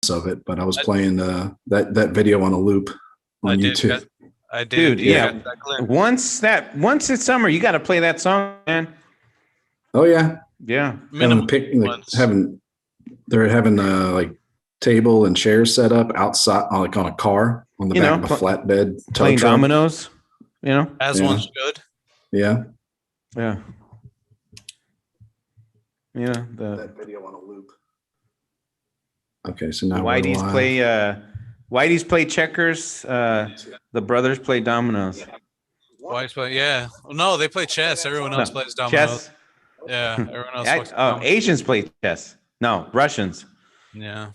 minutes of it, but I was playing that video on a loop on YouTube. I did. Dude, yeah. Once it's summer, you got to play that song, man. Oh yeah. Yeah. They're having like table and chairs set up outside, like on a car on the back of a flatbed. Playing dominoes, as one should. Yeah. Yeah. Yeah. That video on a loop. Okay, so now Whitey's play checkers. The brothers play dominoes. Whitey's play, yeah. No, they play chess. Everyone else plays dominoes. Chess. Yeah, everyone else. Asians play chess. No, Russians. Yeah.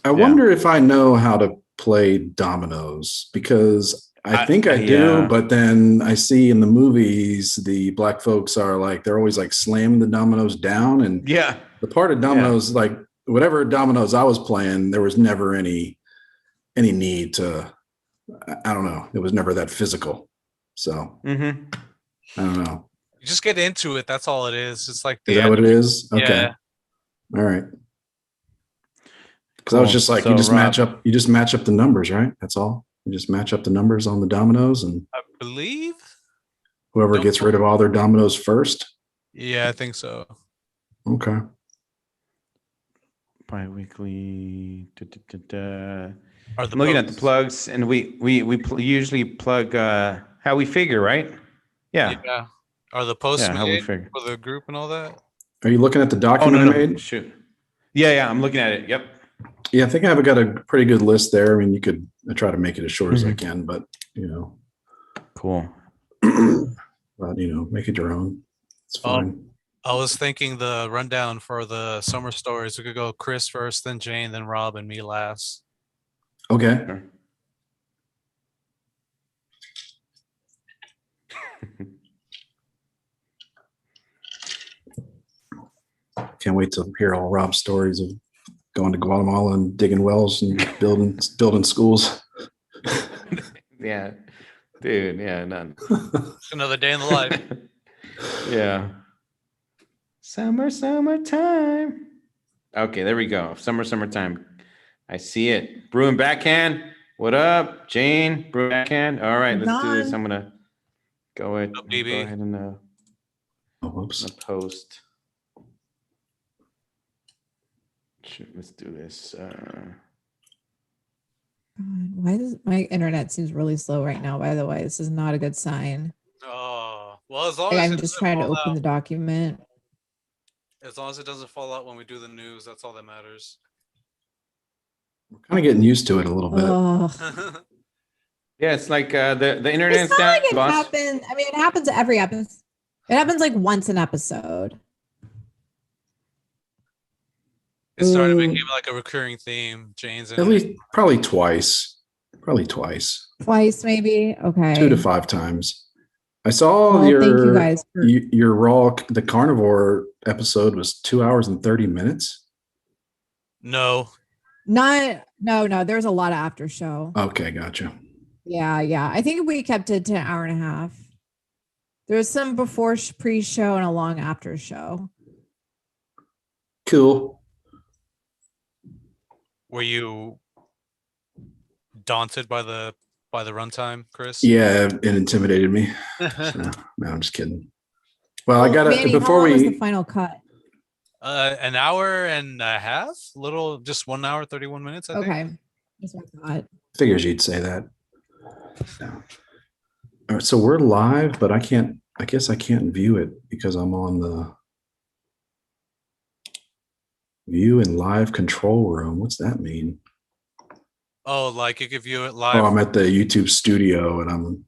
I wonder if I know how to play dominoes, because I think I do, but then I see in the movies the black folks are like, they're always like slamming the dominoes down, and the part of dominoes, like whatever dominoes I was playing, there was never any need to, I don't know, it was never that physical. So I don't know. You just get into it. That's all it is. It's like is that what it is? Okay. Yeah. All right. Because I was just like, you just match up the numbers, right? That's all. You just match up the numbers on the dominoes, and I believe whoever gets rid of all their dominoes first. Yeah, I think so. Okay. Bi-weekly. I'm looking at the plugs, and we usually plug how we figure, right? Yeah. Yeah. Are the posts how we made figure for the group and all that? Are you looking at the document I made? Shoot. Yeah, I'm looking at it. Yep. Yeah, I think I've got a pretty good list there. I mean, you could try to make it as short as I can, but cool. But make it your own. It's fine. I was thinking the rundown for the summer stories. We could go Chris first, then Jane, then Rob, and me last. Okay. Can't wait to hear all Rob's stories of going to Guatemala and digging wells and building schools. Yeah, dude. Yeah, none. Another day in the life. Yeah. Summertime. Okay, there we go. Summertime. I see it. Brewing backhand. What up, Jane? Brewing backhand. All right, let's do this. I'm gonna go ahead and post. Let's do this. Why does my internet seems really slow right now? By the way, this is not a good sign. Oh, well, as long as I'm just trying to open the document. As long as it doesn't fall out when we do the news, that's all that matters. We're kind of getting used to it a little bit. Yeah, it's like the internet. It's not like it happens. I mean, it happens every episode. It happens like once an episode. It started making like a recurring theme. Jane's at least probably twice. Twice, maybe. Okay. 2 to 5 times. I saw thank you guys your the carnivore episode was 2 hours and 30 minutes. No. No. There's a lot of after show. Okay, gotcha. Yeah. I think we kept it to an hour and a half. There's some before pre-show and a long after show. Cool. Were you daunted by the runtime, Chris? Yeah, it intimidated me. No, I'm just kidding. Well, I got it before was the final cut. An hour and a half, just 1 hour 31 minutes. I think. That's what I thought. Figures you'd say that. All right, so we're live, but I guess I can't view it because I'm on the view and live control room. What's that mean? Oh, like you could view it live. Oh, I'm at the YouTube studio, and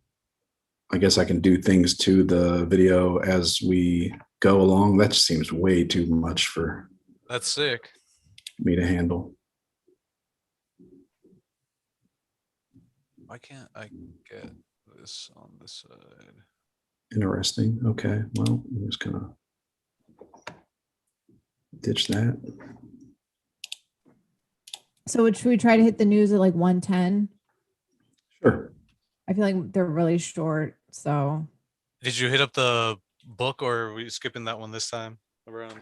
I guess I can do things to the video as we go along. That just seems way too much for That's sick. Me to handle. Why can't I get this on this side? Interesting. Okay. Well, I'm just gonna ditch that. So should we try to hit the news at like 1:10? Sure. I feel like they're really short. So did you hit up the book, or are we skipping that one this time around?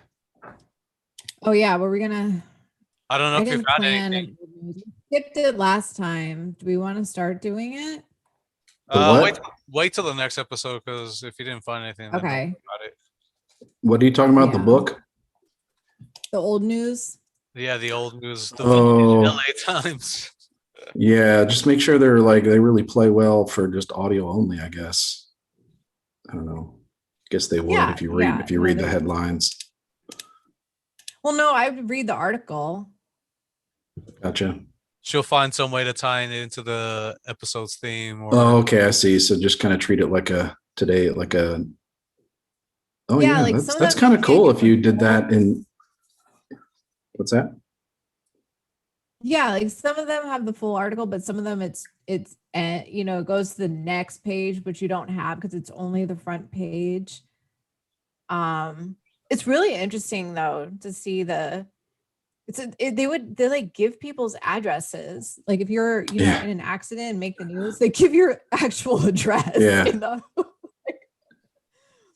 Oh yeah, were we gonna I don't know I if you've didn't got plan anything. it. We skipped it last time. Do we want to start doing it? Wait till the next episode, because if you didn't find anything, then don't Okay. worry about it. What are you talking about? The Yeah. book? The old news. Yeah, the old news, the Oh. LA Times. Yeah, just make sure they're like they really play well for just audio only, I guess. I don't know. Guess they would Yeah, if you read the they're- headlines. Well, no, I would read the article. Gotcha. She'll find some way to tie it into the episode's theme. Or Oh, okay, I see. So just kind of treat it like a Oh Yeah, yeah, like some of that's them kind of you cool can't if you get did that in. What's that? Yeah, like some of them have the full article, but some of them it goes to the next page, but you don't have because it's only the front page. It's really interesting though to see they like give people's addresses. Like if you're in an accident and make the news, they give your actual address. Yeah.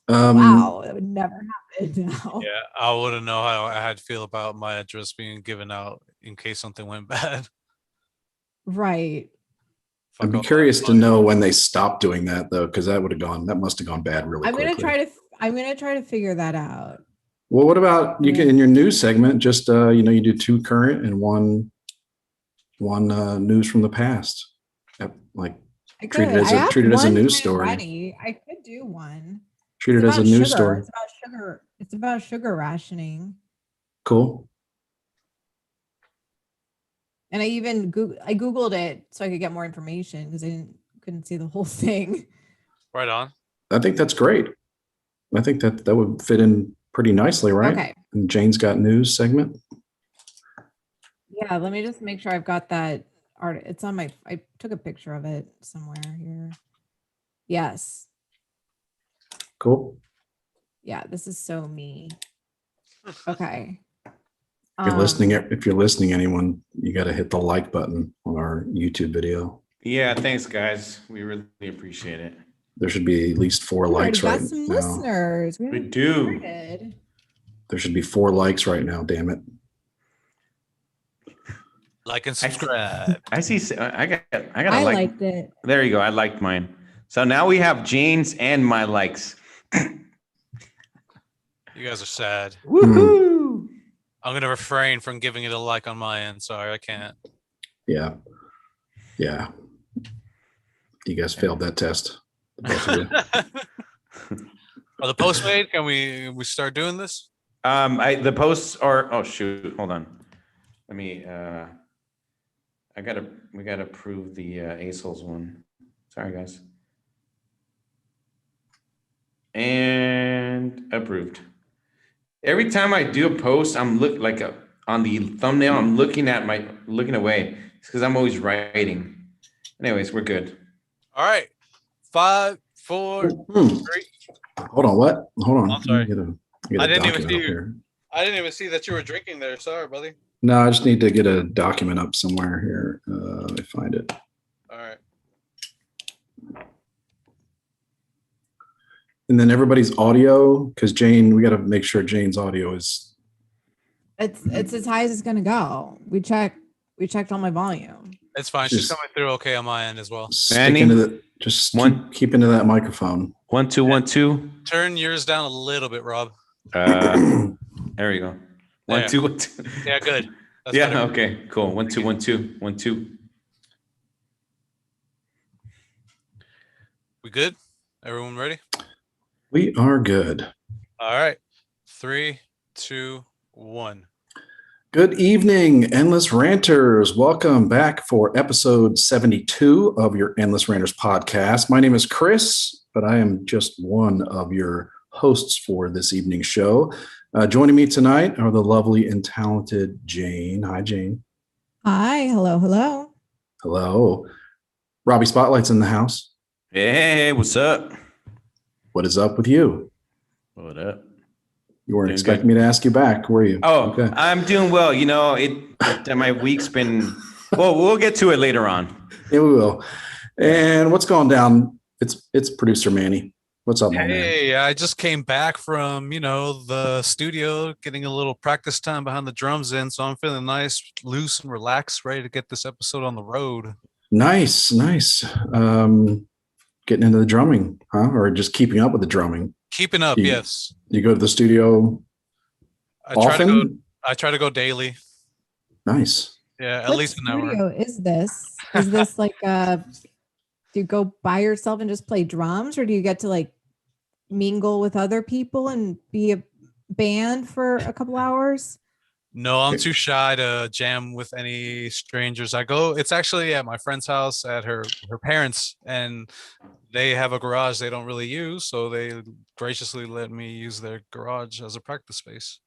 Wow, that would never happen now. Yeah, I wouldn't know how I had to feel about my address being given out in case something went bad. Right. I'd be curious to know when they stopped doing that though, because that must have gone bad really quickly. I'm gonna try to figure that out. Well, what about you can in your news segment, just you do 2 current and one news from the past. Like treat it as a news story. I could do one. Treat it as a news story. It's about sugar. It's about sugar rationing. Cool. And I even Googled it so I could get more information because I couldn't see the whole thing. Right on. I think that's great. I think that would fit in pretty nicely, right? Okay. And Jane's got news segment. Yeah, let me just make sure I've got that art. It's on I took a picture of it somewhere here. Yes. Cool. Yeah, this is so me. Okay. If you're listening, anyone, you got to hit the like button on our YouTube video. Yeah, thanks, guys. We really appreciate it. There should be at least 4 likes right now. Some listeners. We do. There should be 4 likes right now. Damn it! Like and subscribe. I see. I got. I liked it. There you go. I liked mine. So now we have Jane's and my likes. You guys are sad. Woohoo! I'm gonna refrain from giving it a like on my end. Sorry, I can't. Yeah. You guys failed that test. Are the posts made? Can we start doing this? The posts are. Oh shoot! Hold on. Let me. We gotta prove the ASOLs one. Sorry, guys. And approved. Every time I do a post, I'm on the thumbnail. I'm looking away. It's because I'm always writing. Anyways, we're good. All right. 5, 4, 3. Hold on. What? Hold on. I'm sorry. I didn't even see you. I didn't even see that you were drinking there. Sorry, buddy. No, I just need to get a document up somewhere here. Let me find it. All right. And then everybody's audio, because Jane, we got to make sure Jane's audio is. It's as high as it's gonna go. We checked all my volume. It's fine. She's coming through okay on my end as well. Keep into that microphone. 1 2 1 2. Turn yours down a little bit, Rob. There you go. 1 2 1 2. Yeah, good. That's yeah. better. Okay. Cool. 1 2 1 2 1 2. We good? Everyone ready? We are good. All right. 3, 2, 1. Good evening, Endless Ranters. Welcome back for episode 72 of your Endless Ranters podcast. My name is Chris, but I am just one of your hosts for this evening's show. Joining me tonight are the lovely and talented Jane. Hi, Jane. Hi. Hello. Hello. Hello. Robbie Spotlight's in the house. Hey, what's up? What is up with you? What up? You weren't expecting me to ask you back, were you? Oh, okay. I'm doing well. My week's been. Well, we'll get to it later on. Yeah, we will. And what's going down? It's producer Manny. What's up, my man? Hey, I just came back from, the studio, getting a little practice time behind the drums in, so I'm feeling nice, loose, and relaxed, ready to get this episode on the road. Nice. Getting into the drumming, huh? Or just keeping up with the drumming? Keeping up, yes. You go to the studio often? I try to go daily. Nice. Yeah, at What least an hour. studio is this? Is this like do you go by yourself and just play drums, or do you get to like mingle with other people and be a band for a couple hours? No, I'm too shy to jam with any strangers. It's actually at my friend's house at her parents, and they have a garage they don't really use, so they graciously let me use their garage as a practice space.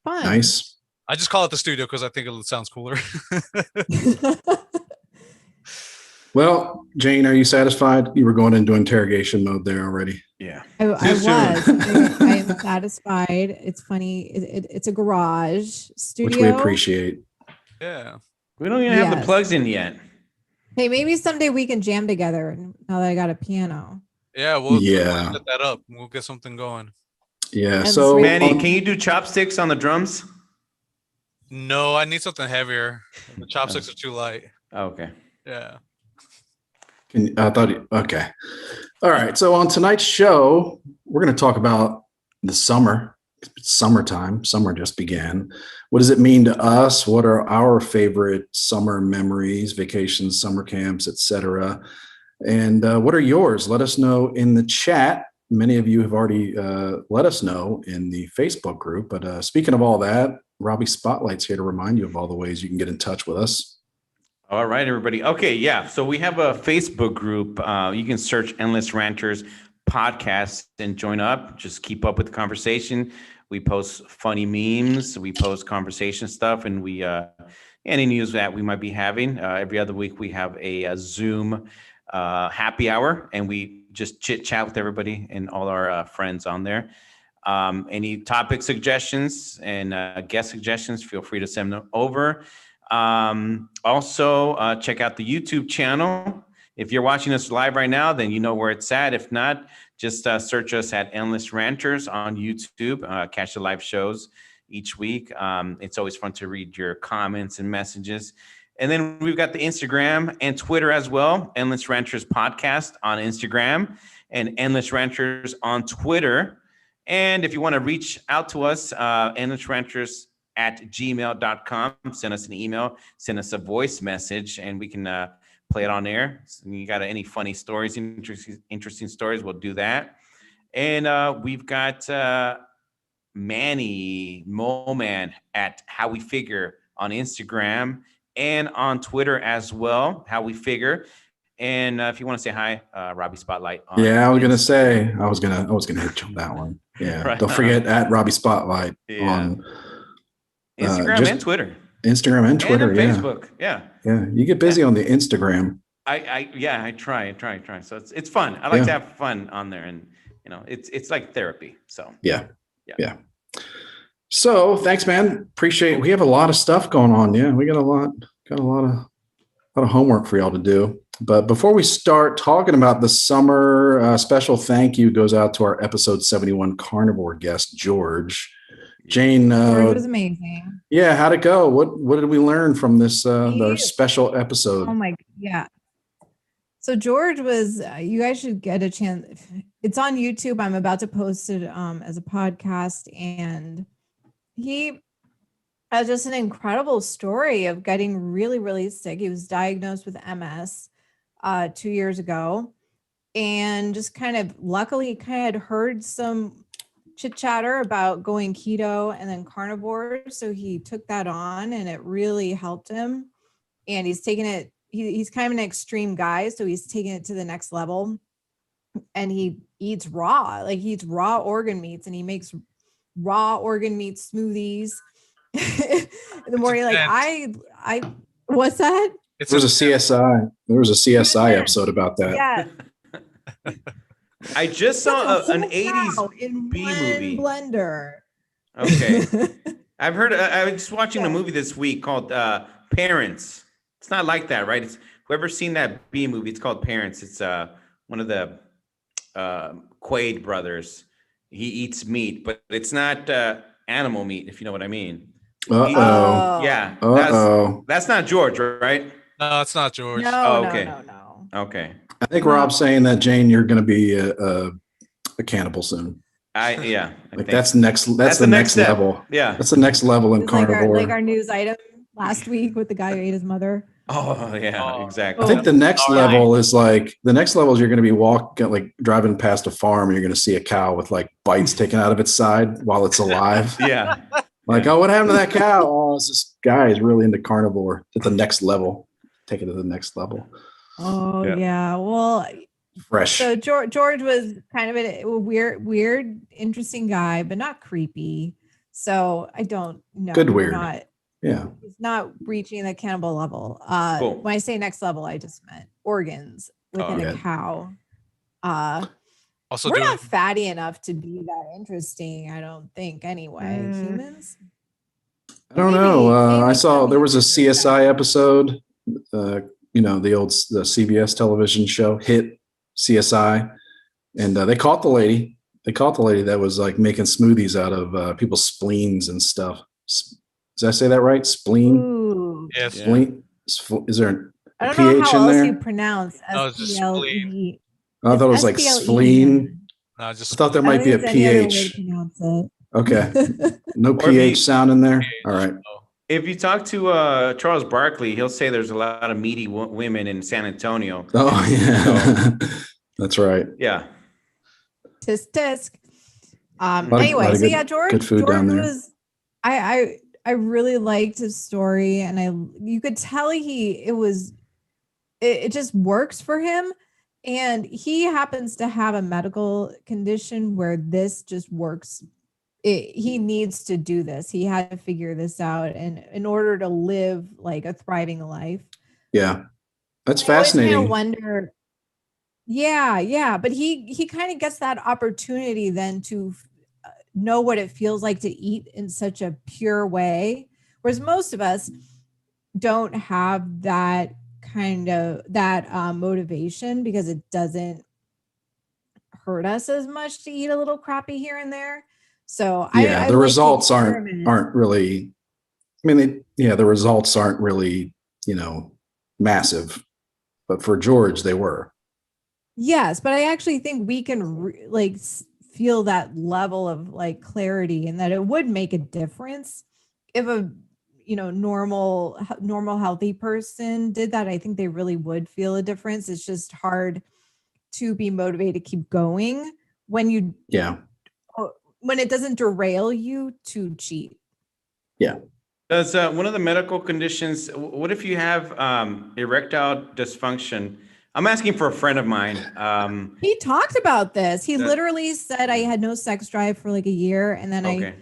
Fun. Nice. I just call it the studio because I think it sounds cooler. Well, Jane, are you satisfied? You were going into interrogation mode there already. Yeah. I was. I am satisfied. It's funny. It's a garage studio. Which we appreciate. Yeah. We don't even have the plugs in yet. Hey, maybe someday we can jam together now that I got a piano. Yeah, we'll set that up. We'll get something going. Yeah. And so, Manny, can you do chopsticks on the drums? No, I need something heavier. The chopsticks are too light. Okay. Yeah. Okay. All right. So on tonight's show, we're going to talk about the summer. It's summertime. Summer just began. What does it mean to us? What are our favorite summer memories, vacations, summer camps, etc.? And what are yours? Let us know in the chat. Many of you have already let us know in the Facebook group. But speaking of all that, Robbie Spotlight's here to remind you of all the ways you can get in touch with us. All right, everybody. Okay, yeah. So we have a Facebook group. You can search Endless Ranters Podcast and join up. Just keep up with the conversation. We post funny memes. We post conversation stuff, and we any news that we might be having. Every other week, we have a Zoom happy hour, and we just chit chat with everybody and all our friends on there. Any topic suggestions and guest suggestions, feel free to send them over. Also, check out the YouTube channel. If you're watching us live right now, then you know where it's at. If not, just search us at Endless Ranters on YouTube. Catch the live shows each week. It's always fun to read your comments and messages. And then we've got the Instagram and Twitter as well. Endless Ranters Podcast on Instagram and Endless Ranters on Twitter. And if you want to reach out to us, Endless Ranters @gmail.com. Send us an email, send us a voice message, and we can play it on air. So you got any funny stories, interesting stories, we'll do that. And we've got Manny Moman at How We Figure on Instagram and on Twitter as well, How We Figure. And if you want to say hi, Robbie Spotlight. I was gonna say I was gonna hit you on that one. Yeah, right. Don't forget at Robbie Spotlight on Instagram and Twitter. Instagram and Twitter, and Facebook. Yeah. You get busy on the Instagram. I try. So it's fun. I like to have fun on there, and it's like therapy. So yeah. So thanks, man. Appreciate it. We have a lot of stuff going on. Yeah, we got a lot of homework for y'all to do. But before we start talking about the summer, special thank you goes out to our episode 71 carnivore guest, George. Jane, George was amazing. Yeah, how'd it go? What did we learn from this our special episode? Oh my, yeah. So George was. You guys should get a chance. It's on YouTube. I'm about to post it as a podcast, and he has just an incredible story of getting really, really sick. He was diagnosed with MS 2 years ago, and just kind of luckily kind of heard some chit chatter about going keto and then carnivore. So he took that on, and it really helped him. And he's taken it. He's kind of an extreme guy, so he's taking it to the next level. And he eats raw, he eats raw organ meats, and he makes raw organ meat smoothies in the morning. I what's that? There was a CSI episode about that. Yeah. I just saw an 80s B movie. Blender. Okay. I've heard, I was just watching a movie this week called Parents. It's not like that, right? It's whoever's seen that B movie, it's called Parents. It's one of the Quaid brothers. He eats meat, but it's not animal meat, if you know what I mean. Yeah. That's not George, right? No, it's not George. Oh, okay. No. Okay. I think Rob's saying that, Jane, you're going to be a cannibal soon. That's the next level. Yeah. That's the next level in carnivore. Like our news item last week with the guy who ate his mother. Oh yeah, exactly. I think the next level is you're going to be driving past a farm and you're going to see a cow with like bites taken out of its side while it's alive. Yeah. Oh, what happened to that cow? Oh, this guy is really into carnivore at the next level. Take it to the next level. Oh yeah. Well, fresh. So George was kind of a weird, interesting guy, but not creepy. So I don't know. Good weird. He's not reaching the cannibal level. Cool. When I say next level, I just meant organs within a cow. Also, we're not fatty enough to be that interesting, I don't think. Anyway, humans. I don't know. I saw there was a CSI episode. The CBS television show Hit CSI, and they caught the lady. They caught the lady that was like making smoothies out of people's spleens and stuff. Did I say that right? Spleen. Ooh. Yes. Spleen. Is there a I don't know PH how in else there? you pronounce spleen. I thought it was like spleen. No, I thought there might be a PH. Okay. No PH sound in there. All right. If you talk to Charles Barkley, he'll say there's a lot of meaty women in San Antonio. Oh yeah, that's right. Yeah. Tisk. Anyway, so yeah, George. Good food down there. I really liked his story, and you could tell it just works for him, and he happens to have a medical condition where this just works. He needs to do this. He had to figure this out, and in order to live like a thriving life. Yeah, that's fascinating. I wonder. Yeah, but he kind of gets that opportunity then to know what it feels like to eat in such a pure way, whereas most of us don't have that kind of motivation because it doesn't hurt us as much to eat a little crappy here and there. So yeah, the results aren't really. I mean, the results aren't really massive, but for George they were. Yes, but I actually think we can feel that level of like clarity, and that it would make a difference if a normal healthy person did that. I think they really would feel a difference. It's just hard to be motivated to keep going when it doesn't derail you to cheat. Yeah. Does one of the medical conditions, what if you have erectile dysfunction? I'm asking for a friend of mine. He talked about this. He literally said, I had no sex drive for like a year, and then I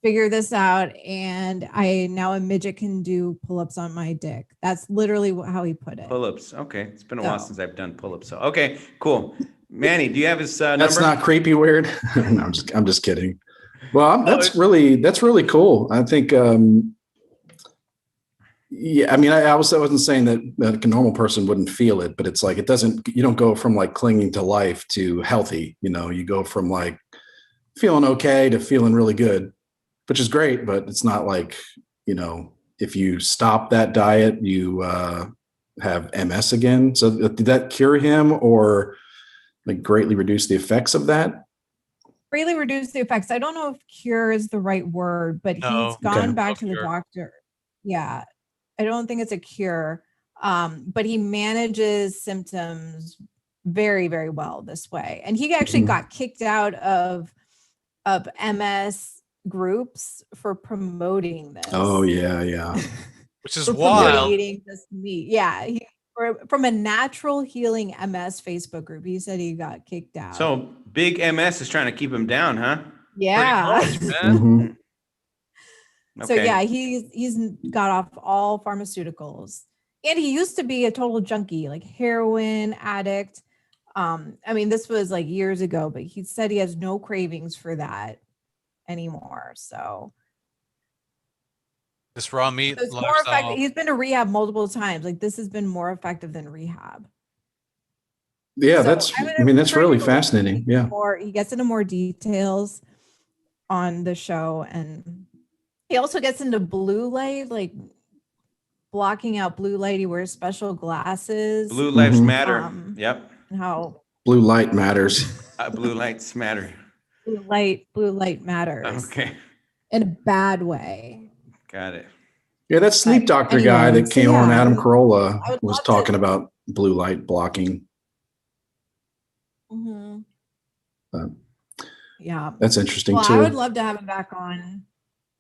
figured this out, and now a midget can do pull-ups on my dick. That's literally how he put it. Pull-ups. Okay. It's been a while since I've done pull-ups. So, okay, cool. Manny, do you have his number? That's not creepy weird. No, I'm just kidding. Well, that's really cool. I think, yeah, I mean, I wasn't saying that a normal person wouldn't feel it, but it's like, you don't go from like clinging to life to healthy, you go from like feeling okay to feeling really good, which is great, but it's not like, if you stop that diet, you have MS again. So did that cure him or like greatly reduce the effects of that? Greatly reduce the effects. I don't know if cure is the right word, but he's gone back to the doctor. Yeah. I don't think it's a cure, but he manages symptoms very, very well this way. And he actually got kicked out of MS groups for promoting this. Oh yeah. Which is wild. Yeah, from a natural healing MS Facebook group. He said he got kicked out. So big MS is trying to keep him down, huh? Yeah. Pretty much, man. So yeah, he's got off all pharmaceuticals, and he used to be a total junkie, like heroin addict. I mean, this was like years ago, but he said he has no cravings for that anymore. So this raw meat it's more effective. He's been to rehab multiple times. Like this has been more effective than rehab. Yeah, that's really fascinating. Yeah. He gets into more details on the show, and he also gets into blue light, like blocking out blue light. He wears special glasses. Blue lives matter. Yep. And how blue light matters. Blue lights matter. Blue light matters. Okay. In a bad way. Got it. Yeah, that sleep doctor guy that came on, Adam Carolla, was talking about blue light blocking. Yeah, that's interesting too. I would love to have him back on,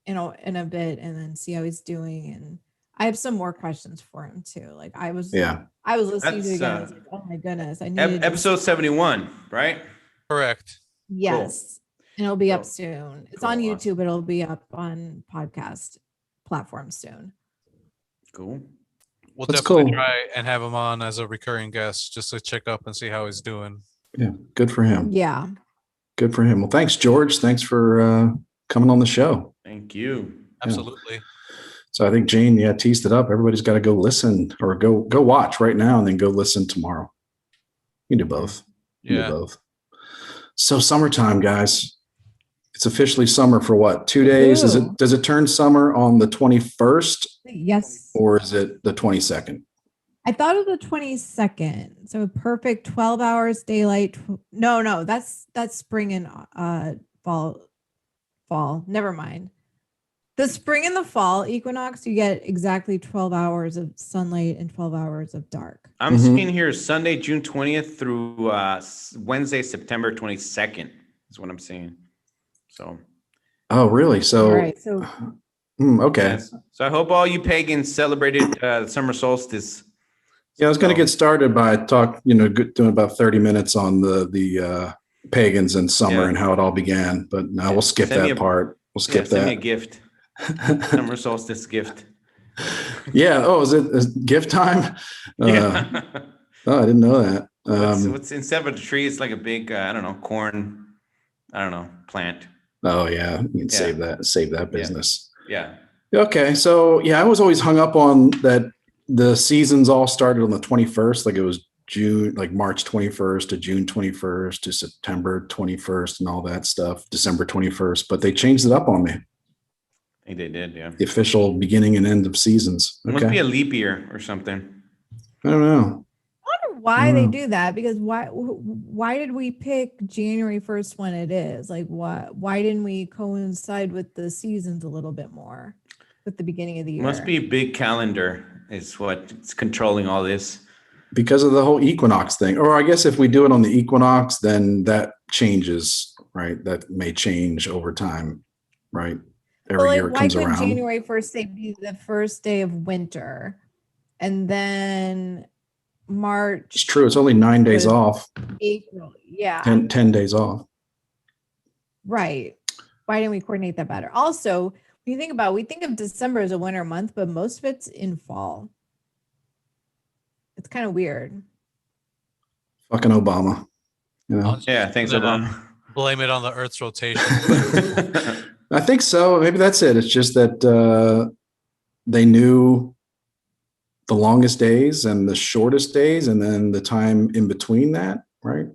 in a bit, and then see how he's doing. And I have some more questions for him too. Like I was listening to it again. I was like, oh my goodness, I need episode 71, right? Correct. Yes, and it'll be up soon. It's on YouTube. It'll be up on podcast platforms soon. Cool. We'll definitely try and have him on as a recurring guest just to check up and see how he's doing. Yeah, good for him. Yeah. Good for him. Well, thanks, George. Thanks for coming on the show. Thank you. Absolutely. Yeah. So I think Jane, teased it up. Everybody's got to go listen or go watch right now and then go listen tomorrow. You can do both. You can do both. So summertime, guys. It's officially summer for what? 2 days? Does it turn summer on the 21st? Yes. Or is it the 22nd? I thought it was the 22nd. So perfect 12 hours daylight. No, that's spring and fall. Never mind. The spring and the fall equinox, you get exactly 12 hours of sunlight and 12 hours of dark. I'm seeing here Sunday, June 20th through Wednesday, September 22nd is what I'm seeing. So. Oh, really? So. All right. So. Okay. Yes. So I hope all you pagans celebrated the summer solstice. Yeah, I was going to get started by doing about 30 minutes on the pagans and summer and how it all began, but now we'll skip that part. We'll skip that. Send me a gift. Summer solstice gift. Yeah. Oh, is it gift time? Yeah. Oh, I didn't know that. What's instead of a tree? It's like a big, corn. Plant. Oh yeah, you can save that business. Yeah. Okay, so I was always hung up on that. The seasons all started on the 21st, like it was June, like March 21st to June 21st to September 21st and all that stuff, December 21st. But they changed it up on me. I think they did, yeah. The official beginning and end of seasons. It must be a leap year or something. I don't know. I wonder why they do that, because why did we pick January 1st when it is? Like why didn't we coincide with the seasons a little bit more with the beginning of the year? Must be a big calendar is what's controlling all this. Because of the whole equinox thing. Or I guess if we do it on the equinox, then that changes, right? That may change over time, right? Every year it comes around. Why couldn't January 1st be the first day of winter? And then March. It's true. It's only 9 days off. April. Yeah. 10 days off. Right. Why didn't we coordinate that better? Also, when you think about it, we think of December as a winter month, but most of it's in fall. It's kind of weird. Fucking Obama. Yeah, thanks, Obama. Blame it on the Earth's rotation. I think so. Maybe that's it. It's just that they knew the longest days and the shortest days, and then the time in between that, right?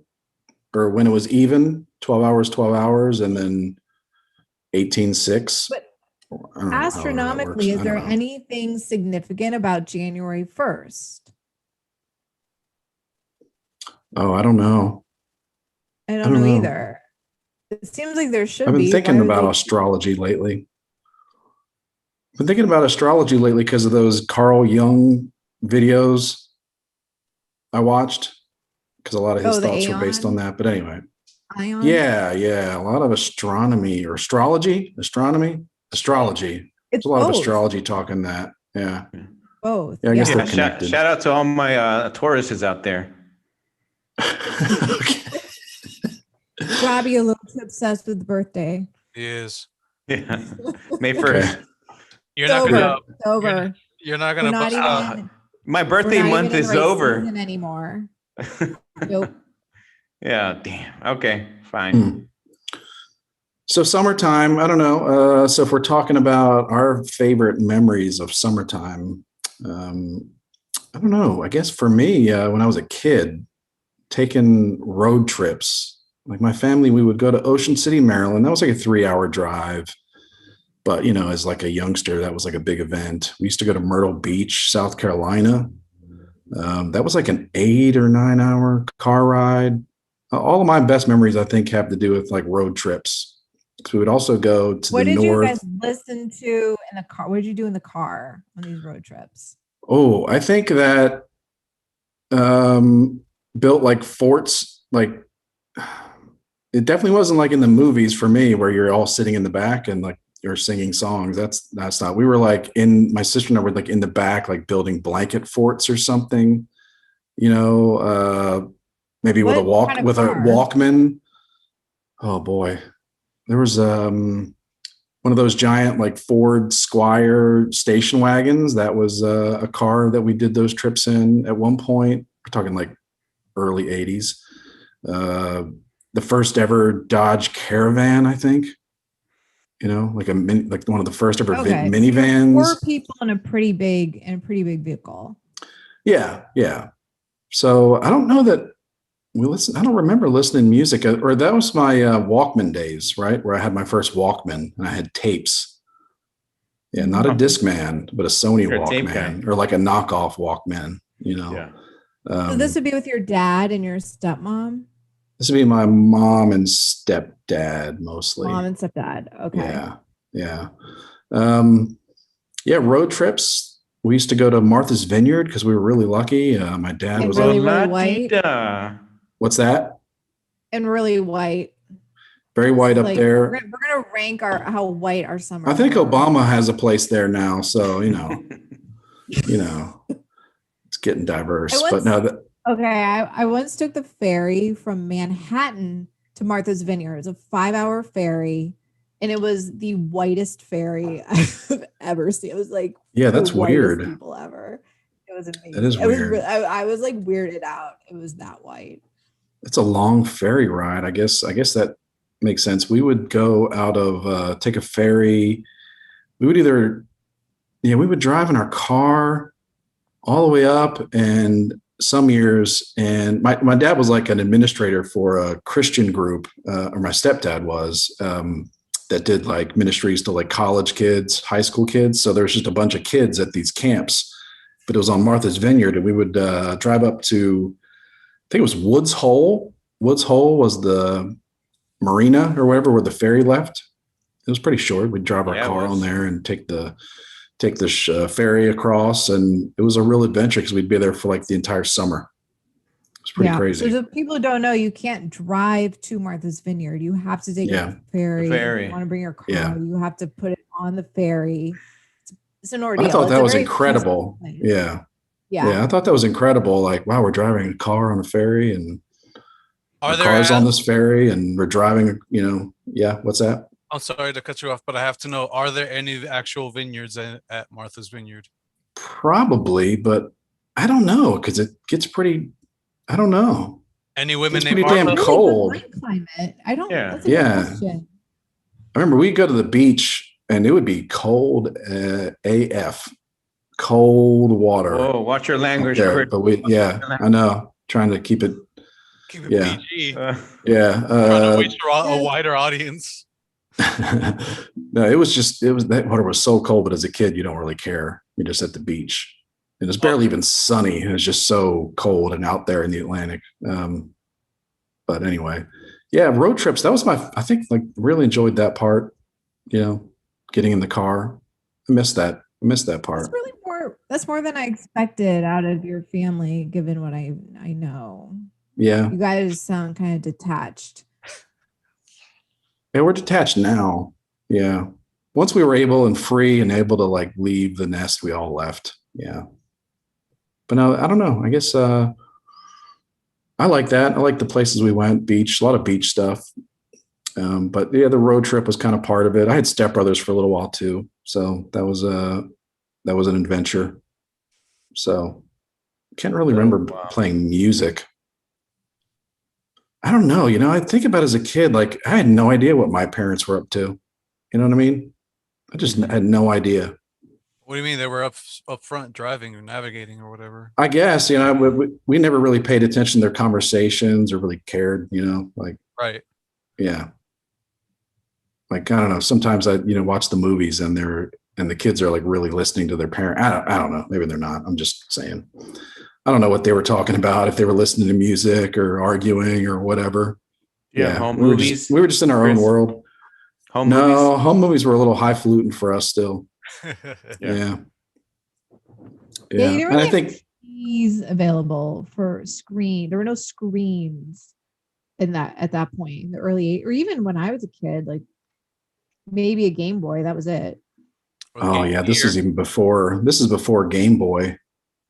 Or when it was even, 12 hours, and then 18/6. But astronomically, is there anything significant about January 1st? Oh, I don't know. I don't know either. It seems like there should be. I've been thinking about astrology lately. I've been thinking about astrology lately because of those Carl Jung videos I watched, because a lot of his thoughts are based on that. But anyway. Ion? Yeah. A lot of astronomy or astrology. There's a lot of astrology talk in that. Yeah. Both. Yeah, I guess they're connected. Shout out to all my Tauruses out there. Okay. Robbie a little too obsessed with the birthday. He is. Yeah. May 1st. Okay. You're not gonna. It's over. You're not gonna. Bust out. My birthday month is over. Anymore. Nope. Yeah. Damn. Okay. Fine. So summertime. I don't know. So if we're talking about our favorite memories of summertime, I don't know. I guess for me, when I was a kid, taken road trips. Like my family, we would go to Ocean City, Maryland. That was like a 3-hour drive. But, as like a youngster, that was like a big event. We used to go to Myrtle Beach, South Carolina. That was like an 8 or 9 hour car ride. All of my best memories, I think, have to do with like road trips. So we would also go to what the north. What did you guys listen to in the car? What did you do in the car on these road trips? Oh, I think that built like forts. Like it definitely wasn't like in the movies for me where you're all sitting in the back and like you're singing songs. That's not. We were like my sister and I were like in the back, like building blanket forts or something. Maybe with a Walkman. Oh boy, there was one of those giant like Ford Squire station wagons. That was a car that we did those trips in at one point. We're talking like early 80s. The first ever Dodge Caravan, I think. Like one of the first ever minivans. 4 people in a pretty big vehicle. Yeah. So I don't know that I don't remember listening to music, or that was my Walkman days, right? Where I had my first Walkman and I had tapes. Yeah, not a Discman, but a Sony Walkman, or like a knockoff Walkman. Yeah. So this would be with your dad and your stepmom? This would be my mom and stepdad mostly. Mom and stepdad. Okay. Yeah. Road trips. We used to go to Martha's Vineyard because we were really lucky. My dad was really white. What's that? And really white. Very white up there. We're gonna rank how white our summer. I think Obama has a place there now, so it's getting diverse. I once took the ferry from Manhattan to Martha's Vineyard. It's a 5-hour ferry, and it was the whitest ferry I've ever seen. It was like that's weird. People ever. It was amazing. That is weird. I was like weirded out. It was that white. It's a long ferry ride. I guess that makes sense. We would go out of take a ferry. We would we would drive in our car all the way up, and some years, and my dad was like an administrator for a Christian group, or my stepdad was, that did like ministries to like college kids, high school kids. So there was just a bunch of kids at these camps, but it was on Martha's Vineyard, and we would drive up to, I think it was Woods Hole. Woods Hole was the marina or whatever where the ferry left. It was pretty short. We'd drive our car on there and take the ferry across, and it was a real adventure because we'd be there for like the entire summer. It was pretty crazy. So the people who don't know, you can't drive to Martha's Vineyard. You have to take a ferry. If you want to bring your car, you have to put it on the ferry. It's an ordeal. I thought that was incredible. Yeah, I thought that was incredible. Like, wow, we're driving a car on a ferry, and our car's on this ferry, and we're driving. What's that? I'm sorry to cut you off, but I have to know, are there any actual vineyards at Martha's Vineyard? Probably, but I don't know because it gets pretty, I don't know. Any women named Martha? Pretty damn cold. Climate. I don't. Yeah. That's a good question. I remember we'd go to the beach and it would be cold AF, cold water. Oh, watch your language. But I know, trying to keep it PG. Trying to reach a wider audience. No, that water was so cold, but as a kid, you don't really care. You're just at the beach. And it's barely even sunny. It was just so cold and out there in the Atlantic. But anyway, road trips. That was I think like really enjoyed that part, getting in the car. I missed that part. That's more than I expected out of your family, given what I know. Yeah. You guys sound kind of detached. Yeah, we're detached now. Yeah. Once we were able and free and able to like leave the nest, we all left. Yeah. But no, I don't know. I guess I like that. I like the places we went, beach, a lot of beach stuff. But the road trip was kind of part of it. I had stepbrothers for a little while too. So that was an adventure. So can't really remember playing music. I don't know. I think about as a kid, like I had no idea what my parents were up to. You know what I mean? I just had no idea. What do you mean they were up front driving or navigating or whatever? I guess, we never really paid attention to their conversations or really cared, like, Right. yeah. Like, I don't know. Sometimes I, watch the movies and the kids are like really listening to their parent. I don't know. Maybe they're not. I'm just saying. I don't know what they were talking about, if they were listening to music or arguing or whatever. Yeah. Home we movies. We were just in our own world. Home movies. Home movies were a little highfalutin for us still. Yeah, And I think TVs available for screen. There were no screens at that point in the early or even when I was a kid, like maybe a Game Boy. That was it. Oh yeah, this is before Game Boy.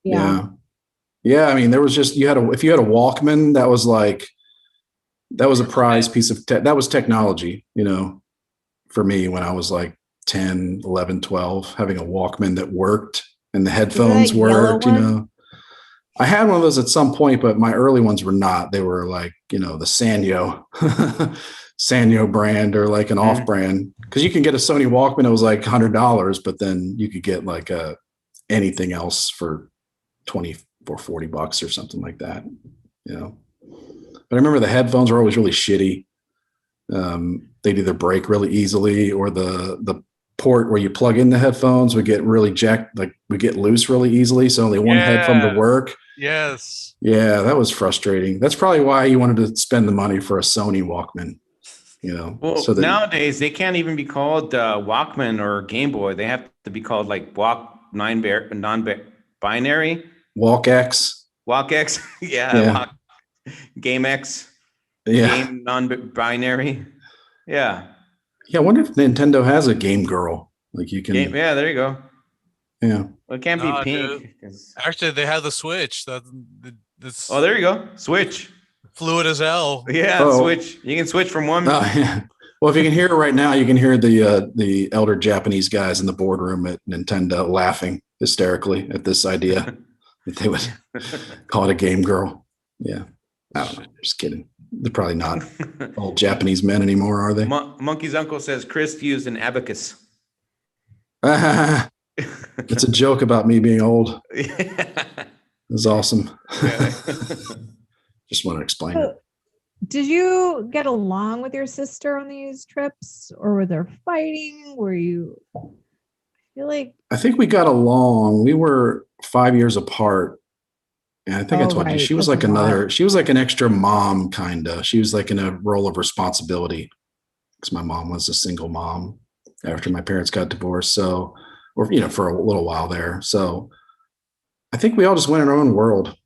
Yeah. I mean, there was just if you had a Walkman, that was a prize piece of that was technology, for me when I was like 10, 11, 12, having a Walkman that worked and the headphones worked, I had one of those at some point, but my early ones were not. They were like, the Sanyo brand or like an off brand. Cause you can get a Sony Walkman. It was like $100, but then you could get like anything else for 20 or $40 or something like that, But I remember the headphones were always really shitty. They'd either break really easily or the port where you plug in the headphones would get really would get loose really easily. So only one headphone to work. Yes. Yeah, that was frustrating. That's probably why you wanted to spend the money for a Sony Walkman, Well, so nowadays they can't even be called Walkman or Game Boy. They have to be called like non-binary. Walk X. Walk X. Yeah. Game X. Yeah. Game non-binary. Yeah. Yeah, I wonder if Nintendo has a Game Girl. Like you can. Yeah, there you go. Yeah. Well, it can't be pink. Actually, they have the Switch. That's there you go. Switch. Fluid as hell. Yeah, Switch. You can switch from one. Yeah. Well, if you can hear it right now, you can hear the elder Japanese guys in the boardroom at Nintendo laughing hysterically at this idea that they would call it a Game Girl. Yeah. I don't know. Just kidding. They're probably not old Japanese men anymore, are they? Monkey's uncle says Chris used an abacus. It's a joke about me being old. It's awesome. Just want to explain it. Did you get along with your sister on these trips, or were there fighting? I think we got along. We were 5 years apart. And I think I told you she was like an extra mom, kind of. She was like in a role of responsibility because my mom was a single mom after my parents got divorced. So, or, for a little while there. So I think we all just went in our own world.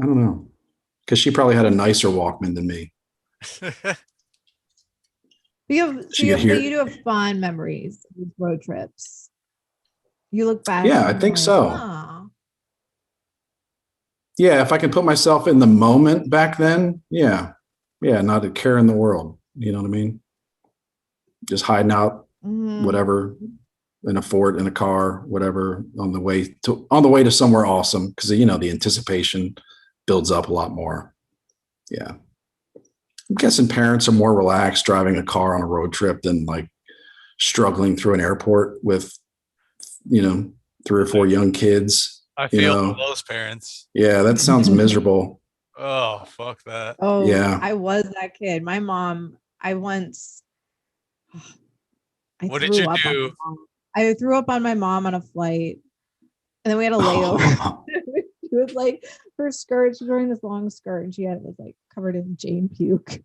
I don't know. Because she probably had a nicer Walkman than me. You do have fond memories of road trips. You look back. Yeah, I think so. Oh. Yeah, if I can put myself in the moment back then, yeah, not a care in the world. You know what I mean? Just hiding out, whatever, in a fort, in a car, whatever, on the way to somewhere awesome. Because the anticipation builds up a lot more. Yeah, I'm guessing parents are more relaxed driving a car on a road trip than like struggling through an airport with, 3 or 4 young kids. I feel for those parents. Yeah, that sounds miserable. Oh, fuck that. Oh, yeah. I was that kid. My mom, what did you do? I threw up on my mom on a flight, and then we had a layover. She was like, her skirt, she was wearing this long skirt, and it was like covered in Jane puke.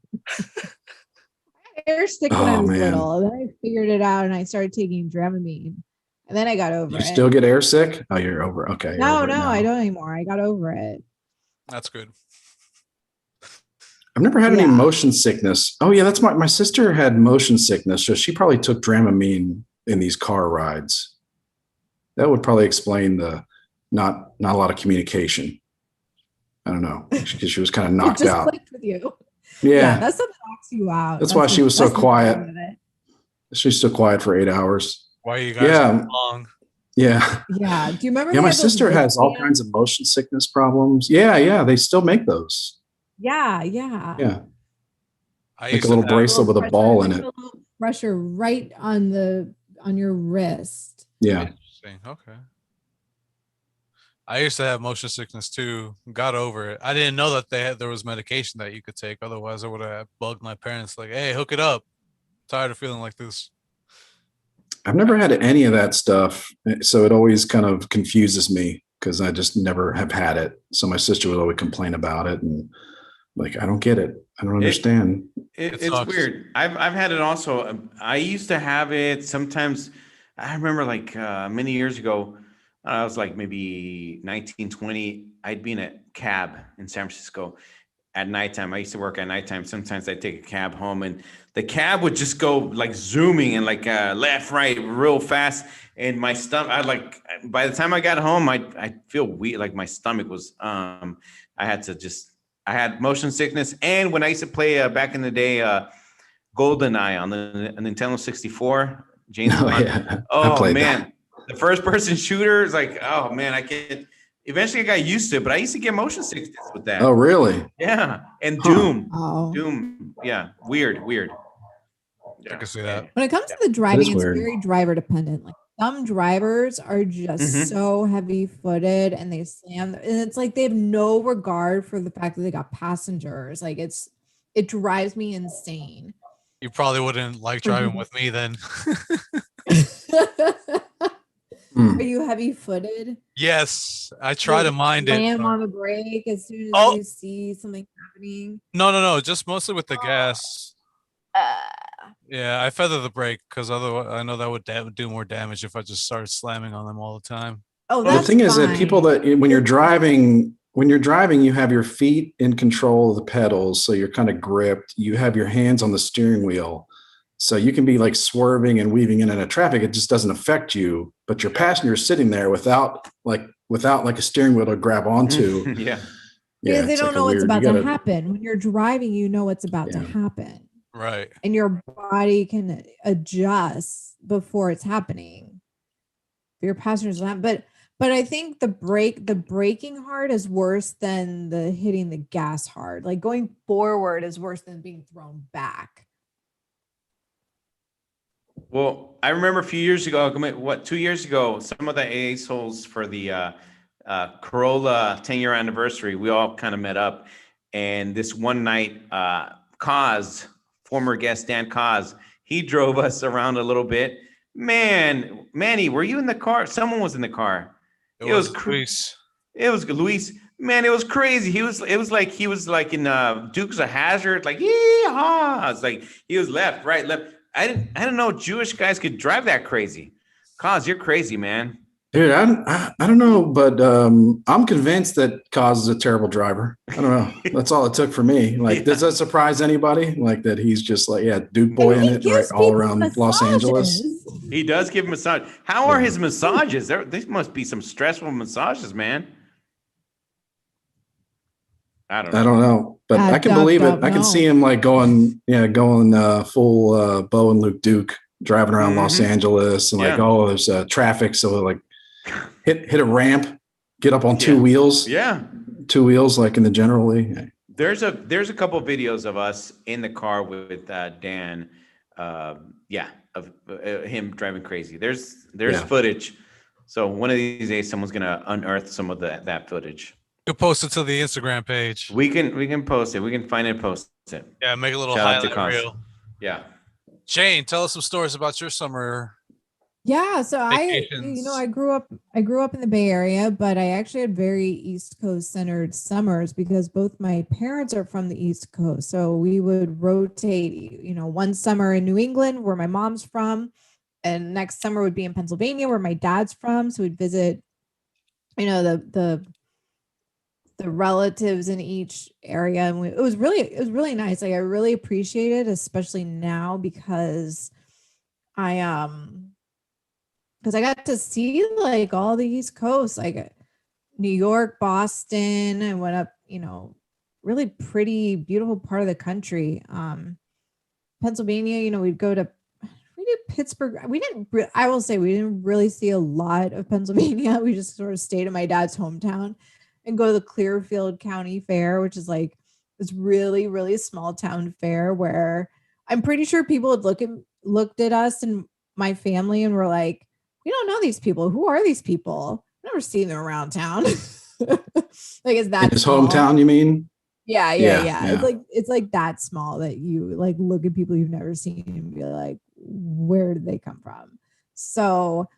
Hair sick when I was little, and then I figured it out, and I started taking Dramamine. And then I got over it. You still get air sick? Oh, you're over. Okay. No, I don't anymore. I got over it. That's good. I've never had any motion sickness. Oh yeah, that's my sister had motion sickness, so she probably took Dramamine in these car rides. That would probably explain the not a lot of communication. I don't know, because she was kind of knocked out. Clicked with you. Yeah, that's what knocks you out. That's why she was so quiet. She's so quiet for 8 hours. Why are you guys so long? Yeah. Yeah. Do you remember? Yeah, my sister has all kinds of motion sickness problems. Yeah. They still make those. Yeah. Like a little bracelet with a ball in it. Pressure right on your wrist. Yeah. Interesting. Okay. I used to have motion sickness too. Got over it. I didn't know that there was medication that you could take. Otherwise, I would have bugged my parents like, "Hey, hook it up. Tired of feeling like this." I've never had any of that stuff, so it always kind of confuses me because I just never have had it. So my sister would always complain about it, and like, I don't get it. I don't understand. It's weird. I've had it also. I used to have it sometimes. I remember like many years ago, I was like maybe 19, 20. I'd be in a cab in San Francisco at nighttime. I used to work at nighttime. Sometimes I'd take a cab home, and the cab would just go like zooming and like left, right, real fast. And my stomach, I like, by the time I got home, I feel weird. Like my stomach was, I had motion sickness. And when I used to play back in the day, GoldenEye on the Nintendo 64, James Bond. Yeah. Oh man, the first person shooter is like, oh man, I can't. Eventually I got used to it, but I used to get motion sickness with that. Oh, really? Yeah. And Doom. Oh. Doom. Yeah. Weird. I can see that. When it comes to the driving, it's weird. very driver dependent. Like some drivers are just so heavy footed and they slam, and it's like they have no regard for the fact that they got passengers. Like it drives me insane. You probably wouldn't like driving with me then. Are you heavy footed? Yes, I try to mind it. Slam on the brake as soon as you see something happening. No. Just mostly with the gas. Yeah, I feather the brake because otherwise I know that would do more damage if I just started slamming on them all the time. Oh, the thing is that people that when you're driving, you have your feet in control of the pedals, so you're kind of gripped. You have your hands on the steering wheel, so you can be like swerving and weaving in and out of traffic. It just doesn't affect you. But your passenger is sitting there without like a steering wheel to grab onto. Yeah. Because they don't know what's about to happen. When you're driving, you know what's about to happen. Right. And your body can adjust before it's happening. Your passengers not, but I think the braking hard is worse than the hitting the gas hard. Like going forward is worse than being thrown back. Well, I remember a few years ago, 2 years ago, some of the assholes for the Corolla 10-year anniversary, we all kind of met up. And this one night, Kaz, former guest Dan Kaz, he drove us around a little bit. Man, Manny, were you in the car? Someone was in the car. It was Luis. It was Luis. Man, it was crazy. It was like he was like in Dukes of Hazzard, like yee-haw. It's like he was left, right, left. I didn't know Jewish guys could drive that crazy. Kaz, you're crazy, man. Dude, I don't know, but I'm convinced that Kaz is a terrible driver. I don't know. That's all it took for me. Like, does that surprise anybody? Like that he's just like, Duke boy in it, right, all around Los Angeles. He does give massage. How are his massages? There must be some stressful massages, man. I don't know, but I can believe it. I can see him like going full Bo and Luke Duke driving around Los Angeles and like, there's traffic, so like hit a ramp, get up on two wheels. Yeah, two wheels like in the General Lee. There's a couple of videos of us in the car with Dan. Of him driving crazy. There's footage. So one of these days, someone's gonna unearth some of that footage. You'll post it to the Instagram page. We can post it. We can find it and post it. Yeah, make a little highlight reel. Yeah. Jane, tell us some stories about your summer. Yeah, so vacations. I grew up in the Bay Area, but I actually had very East Coast centered summers because both my parents are from the East Coast. So we would rotate, one summer in New England where my mom's from, and next summer would be in Pennsylvania where my dad's from. So we'd visit, the relatives in each area, and it was really nice. Like I really appreciate it, especially now because I got to see like all the East Coast, like New York, Boston, and went up, really pretty beautiful part of the country. Pennsylvania, we did Pittsburgh. I will say we didn't really see a lot of Pennsylvania. We just sort of stayed in my dad's hometown and go to the Clearfield County Fair, which is like this really, really small town fair where I'm pretty sure people had looked at us and my family and were like, we don't know these people. Who are these people? I've never seen them around town. Like, is that in his small? hometown, you mean? Yeah. It's like that small that you like look at people you've never seen and be like, where did they come from? So,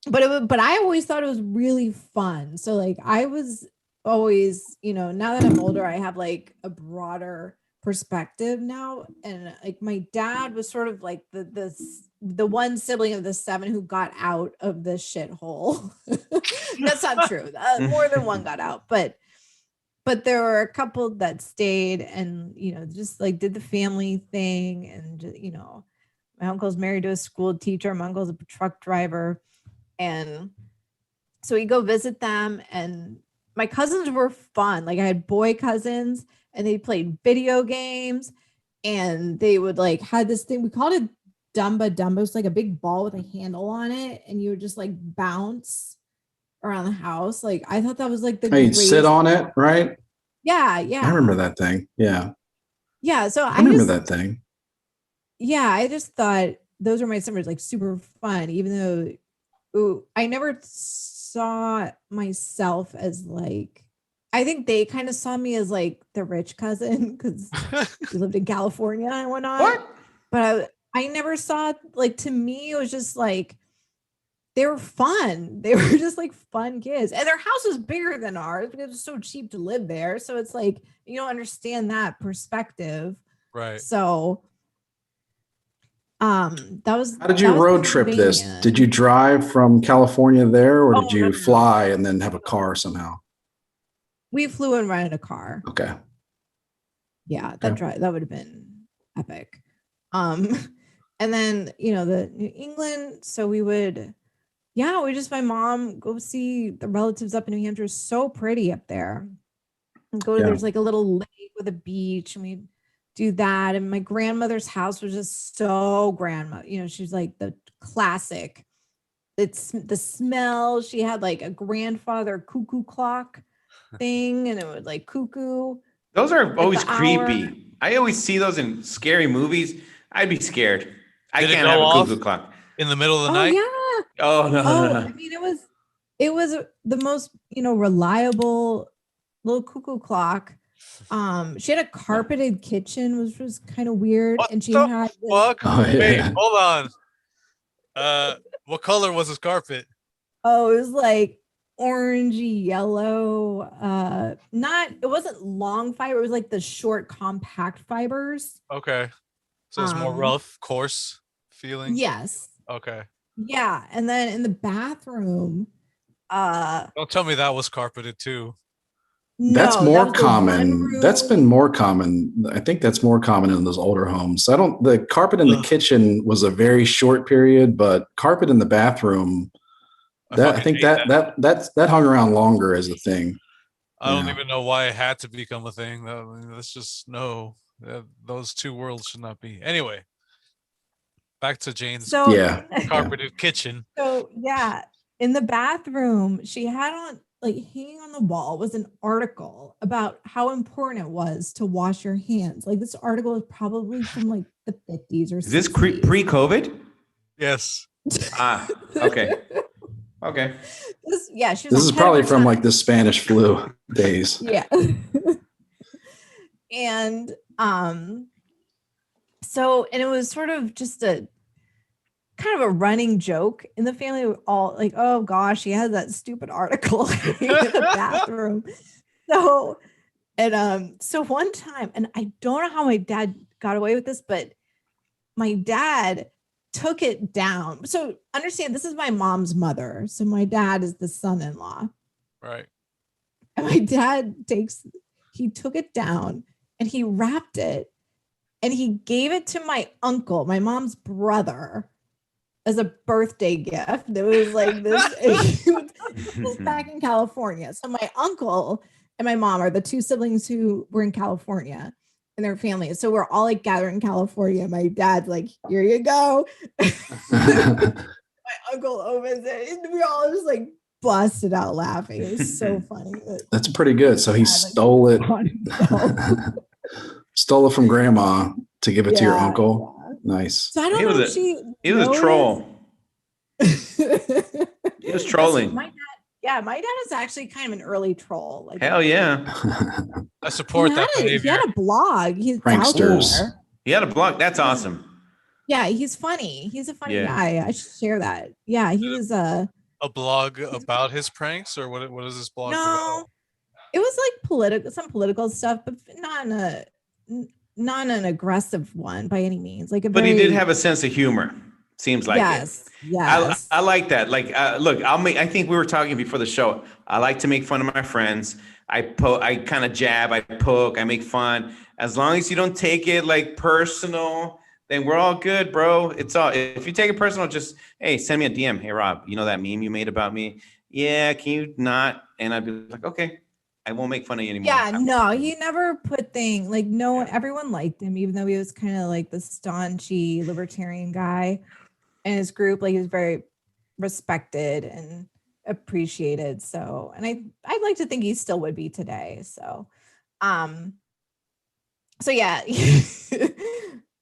but I always thought it was really fun. So like I was always, now that I'm older, I have like a broader perspective now. And like my dad was sort of like the one sibling of the 7 who got out of the shithole. That's not true. More than one got out, but there were a couple that stayed and, just like did the family thing. And, my uncle's married to a school teacher. My uncle's a truck driver. And so we go visit them, and my cousins were fun. Like I had boy cousins and they played video games, and they would like had this thing. We called it Dumba Dumba. It's like a big ball with a handle on it. And you would just like bounce around the house. Like I thought that was like the You'd sit on it, right? Yeah. I remember that thing. Yeah. So I remember that thing. Yeah, I just thought those were my summers, like super fun, even though I never saw myself as like, I think they kind of saw me as like the rich cousin because we lived in California and whatnot. What? But I never saw, like, to me, it was just like, they were fun. They were just like fun kids. And their house was bigger than ours because it was so cheap to live there. So it's like, you don't understand that perspective. Right. So that was. How did you road trip this? Did you drive from California there, or did you fly and then have a car somehow? We flew and rented a car. Okay. Yeah, that would have been epic. And then the New England. So we would, my mom go see the relatives up in New Hampshire. So pretty up there. And there's like a little lake with a beach, and we do that. And my grandmother's house was just so grandma. She's like the classic. It's the smell. She had like a grandfather cuckoo clock thing, and it would like cuckoo. Those are always creepy. I always see those in scary movies. I'd be scared. I can't have a cuckoo clock in the middle of the night. Yeah. Oh no. I mean, it was the most reliable little cuckoo clock. She had a carpeted kitchen, which was kind of weird. What and she the had fuck? Wait, hold on. What color was this carpet? Oh, it was like orangey yellow. It wasn't long fiber, it was like the short compact fibers. Okay. So it's more rough, coarse feeling. Yes. Okay. Yeah. And then in the bathroom, don't tell me that was carpeted too. That's more common. That's been more common. I think that's more common in those older homes. The carpet in the kitchen was a very short period, but carpet in the bathroom, I think that hung around longer as a thing. I don't even know why it had to become a thing. That's just those two worlds should not be. Anyway, back to Jane's carpeted kitchen. So in the bathroom, she had on, like, hanging on the wall was an article about how important it was to wash your hands. Like, this article is probably from like the 50s or 60s. Is this pre-COVID? Yes. Okay. Okay. This is probably from like the Spanish flu days. Yeah. And so it was sort of just a kind of a running joke in the family. We were all like, oh gosh, she has that stupid article in the bathroom. So one time, and I don't know how my dad got away with this, but my dad took it down. So understand, this is my mom's mother. So my dad is the son-in-law. Right. And my dad he took it down and he wrapped it and he gave it to my uncle, my mom's brother, as a birthday gift. It was like this. It was back in California. So my uncle and my mom are the two siblings who were in California and their families. So we're all like gathered in California. My dad's like, here you go. My uncle opens it and we all just like busted out laughing. It was so funny. That's pretty good. So he stole it. Stole it from grandma to give it to your uncle. Nice. So I don't know if he was a troll. He was trolling. My dad is actually kind of an early troll. Like, hell yeah. I support that behavior. He had a blog. He's pranksters. He had a blog. That's awesome. Yeah, he's funny. He's a funny guy. I should share that. Yeah, he was a blog about his pranks, or what is this blog about? It was like some political stuff, but not an aggressive one by any means. But he did have a sense of humor. Seems like yes. I like that. Like, look, I think we were talking before the show. I like to make fun of my friends. I kind of jab, I poke, I make fun. As long as you don't take it like personal, then we're all good, bro. It's all. If you take it personal, just hey, send me a DM. Hey, Rob, you know that meme you made about me? Yeah, can you not? And I'd be like, okay. I won't make fun of you anymore. Yeah, no, he never put things everyone liked him, even though he was kind of like the staunchy libertarian guy in his group. Like, he was very respected and appreciated. So, and I'd like to think he still would be today. So yeah,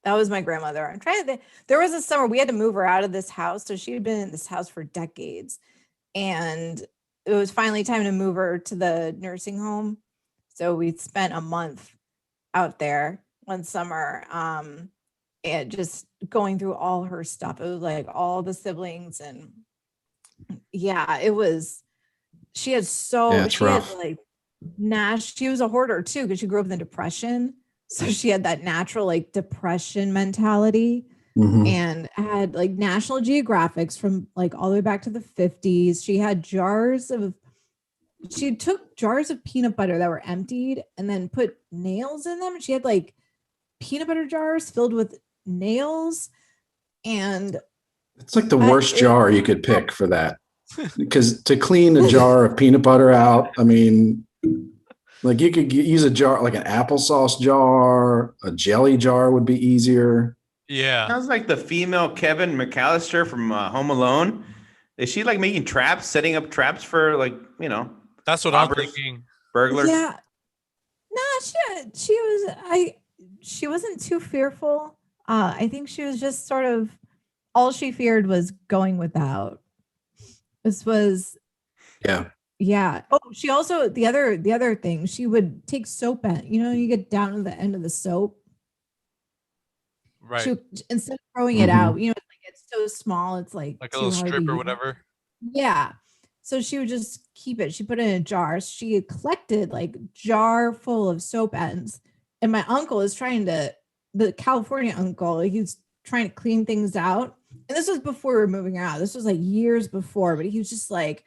that was my grandmother. I'm trying to think. There was a summer we had to move her out of this house. So she had been in this house for decades. And it was finally time to move her to the nursing home. So we spent a month out there one summer, and just going through all her stuff. It was like all the siblings, and yeah, it was, she had like she was a hoarder too, because she grew up in the Depression. So she had that natural like Depression mentality. Mm-hmm. And had like National Geographics from like all the way back to the 50s. She took jars of peanut butter that were emptied and then put nails in them. She had like peanut butter jars filled with nails. And it's like the worst jar you could pick for that. Because to clean a jar of peanut butter out, I mean, like you could use a jar, like an applesauce jar, a jelly jar would be easier. Yeah. Sounds like the female Kevin McAllister from Home Alone. Is she like making traps, setting up traps for like, that's what robbers, I'm thinking. Burglars? Yeah. No, she wasn't too fearful. I think she was just sort of, all she feared was going without. This was. Yeah. Yeah. Oh, she also, the other thing, she would take soap you get down to the end of the soap. Right. Instead of throwing it out, it's so small, it's like a little strip or whatever. Yeah. So she would just keep it. She put it in a jar. She had collected like jar full of soap ends. And my uncle is the California uncle, he's trying to clean things out. And this was before we were moving out. This was like years before, but he was just like,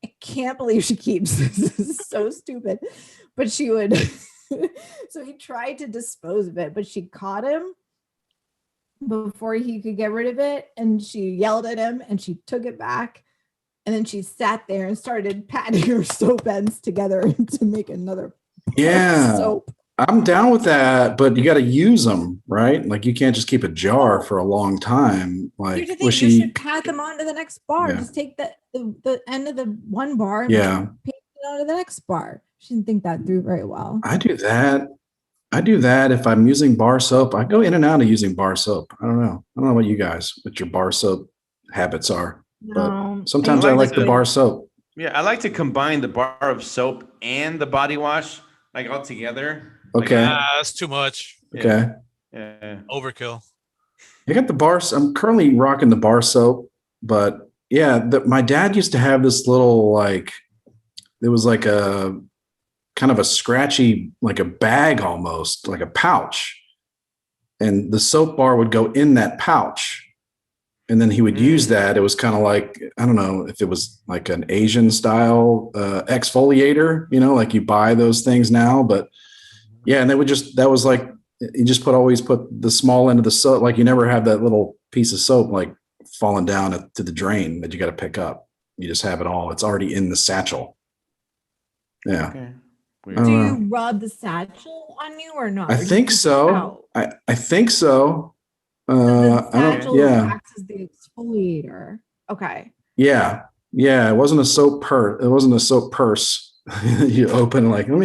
I can't believe she keeps this. This is so stupid. But she would, so he tried to dispose of it, but she caught him before he could get rid of it, and she yelled at him and she took it back, and then she sat there and started patting her soap ends together to make another soap. I'm down with that, but you got to use them, right? Like you can't just keep a jar for a long time. Like you should pat them on to the next bar. Yeah. Just take the end of the one bar and paste it on to the next bar. She didn't think that through very well. I do that if I'm using bar soap. I go in and out of using bar soap. I don't know about you guys, what your bar soap habits are. But sometimes I like the bar soap. Yeah, I like to combine the bar of soap and the body wash, like all together. Okay. That's too much. Okay. Yeah. Overkill. I got the bar. I'm currently rocking the bar soap, but yeah, my dad used to have this little there was like a kind of a scratchy, like a bag almost, like a pouch. And the soap bar would go in that pouch. And then he would use that. It was kind of like, I don't know if it was like an Asian style exfoliator, like you buy those things now. But yeah, and they would that was like, you just always put the small end of the soap, like you never have that little piece of soap like falling down to the drain that you got to pick up. You just have it all. It's already in the satchel. Yeah. Okay. Do you rub the satchel on you or not? I think so. I think so. Acts as the exfoliator. Okay. Yeah. It wasn't a soap purse. You open like, let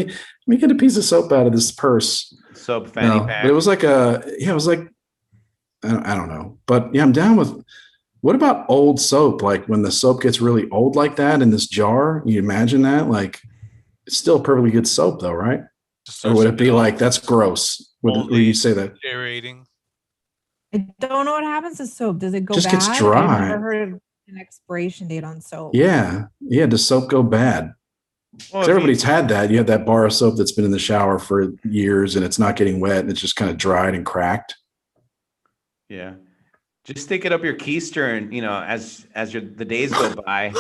me get a piece of soap out of this purse. Soap fanny pack. But it was like I don't know. But yeah, I'm down with What about old soap? Like when the soap gets really old like that in this jar, you imagine that? Like it's still perfectly good soap though, right? Or would it be like, that's gross? Would you say that? Aerating. I don't know what happens to soap. Does it go Just bad? gets dry. I've never heard of an expiration date on soap. Yeah. Does soap go bad? Well, everybody's had that. You have that bar of soap that's been in the shower for years and it's not getting wet and it's just kind of dried and cracked. Yeah. Just stick it up your keister and, as the days go by,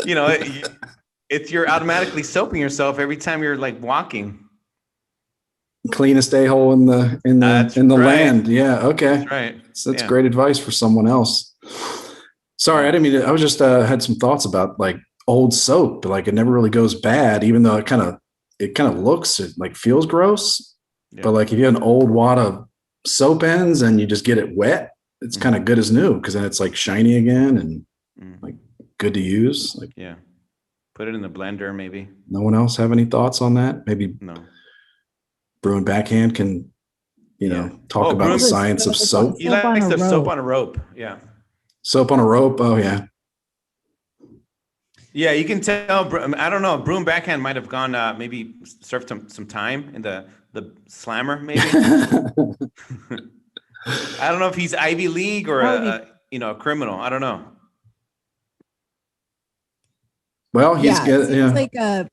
you're automatically soaping yourself every time you're like walking. Cleanest a-hole in the land. Yeah. Okay. That's right. That's great advice for someone else. Sorry, I didn't mean to. I was just had some thoughts about like old soap. Like it never really goes bad, even though it kind of looks, it like feels gross. Yeah. But like if you have an old wad of soap ends and you just get it wet, it's kind of good as new because then it's like shiny again and like good to use. Like put it in the blender maybe. No one else have any thoughts on that? Maybe no. Brew and Backhand can talk about the science of soap. He likes the soap on a rope. Yeah. Soap on a rope. Oh yeah. Yeah, you can tell. I don't know. Brew and Backhand might have gone maybe served some time in the slammer maybe. I don't know if he's Ivy League or a criminal. I don't know. Well, he's like a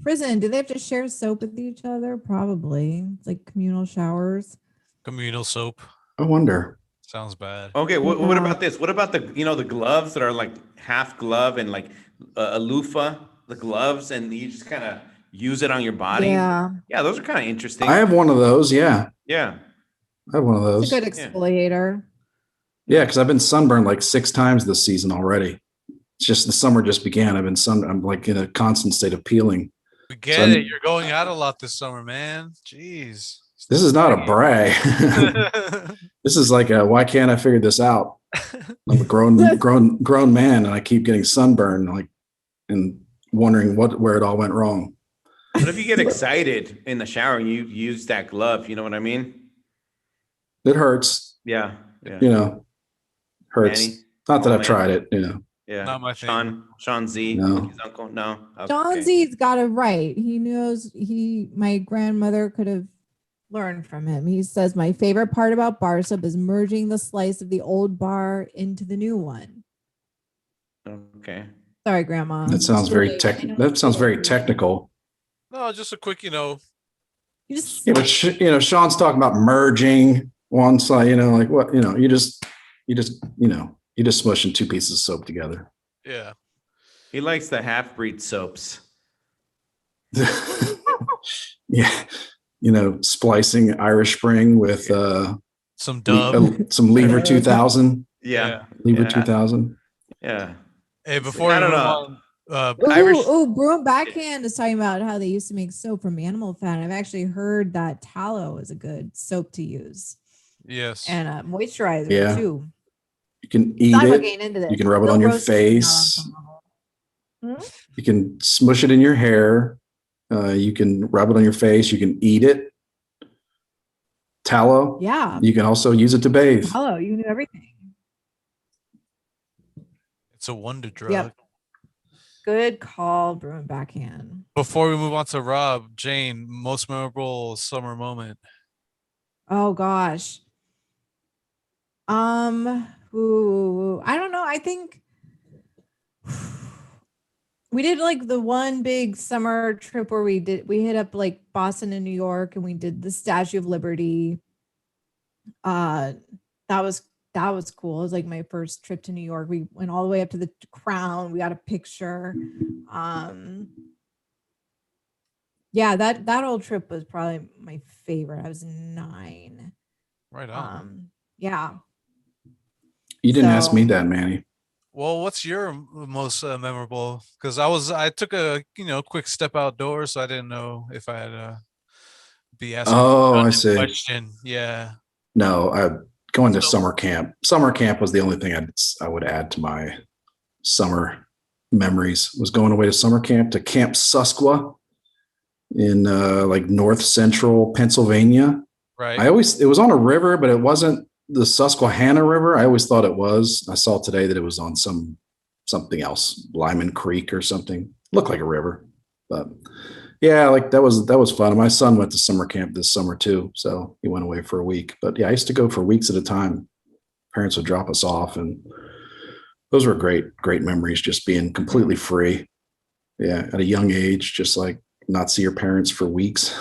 prison. Do they have to share soap with each other? Probably. It's like communal showers. Communal soap. I wonder. Sounds bad. Okay, what about this? What about the gloves that are like half glove and like a loofah, the gloves, and you just kind of use it on your body? Yeah, those are kind of interesting. I have one of those. Yeah, I have one of those. It's a good exfoliator. Yeah, because I've been sunburned like 6 times this season already. It's just the summer just began. I'm like in a constant state of peeling. We get it. You're going out a lot this summer, man. Jeez. This is not a brag. This is like why can't I figure this out? I'm a grown man and I keep getting sunburned and wondering where it all went wrong. What if you get excited in the shower and you use that glove? You know what I mean? It hurts. Yeah. Hurts. Manny? Not that I've tried it, Yeah. Not my thing. Sean Z. No. His uncle. No. Okay. Sean Z's got it right. He knows my grandmother could have learned from him. He says, my favorite part about bar soap is merging the slice of the old bar into the new one. Okay. Sorry, Grandma. That sounds very technical. No, just a quick, You just but Sean's talking about merging one side, like what, you just smushing 2 pieces of soap together. Yeah. He likes the half-breed soaps. Yeah. Splicing Irish Spring with some Dove, some Lever 2000. Yeah. Lever 2000. Yeah. Hey, before I don't know. Brew and Backhand is talking about how they used to make soap from animal fat. I've actually heard that tallow is a good soap to use. Yes. And moisturizer too. You can eat it. You can rub it on your face. You can smush it in your hair. You can rub it on your face. You can eat it. Tallow. Yeah. You can also use it to bathe. Tallow. You can do everything. It's a wonder drug. Yep. Good call, Brew and Backhand. Before we move on to Rob, Jane, most memorable summer moment. Oh gosh. I don't know. I think we did like the one big summer trip where we hit up like Boston and New York and we did the Statue of Liberty. That was cool. It was like my first trip to New York. We went all the way up to the Crown. We got a picture. Yeah, that whole trip was probably my favorite. I was 9. Right on. Yeah. You didn't ask me that, Manny. Well, what's your most memorable? Because I took a quick step outdoors, so I didn't know if I had to be asking. Oh, I see. Question. Yeah. No, going to summer camp. Summer camp was the only thing I would add to my summer memories. Was going away to summer camp to Camp Susquehanna in like north central Pennsylvania. Right. It was on a river, but it wasn't the Susquehanna River. I always thought it was. I saw today that it was on something else, Lyman Creek or something. Looked like a river, but yeah, like that was fun. My son went to summer camp this summer too, so he went away for a week. But yeah, I used to go for weeks at a time. Parents would drop us off, and those were great memories. Just being completely free. Yeah, at a young age, just like not see your parents for weeks.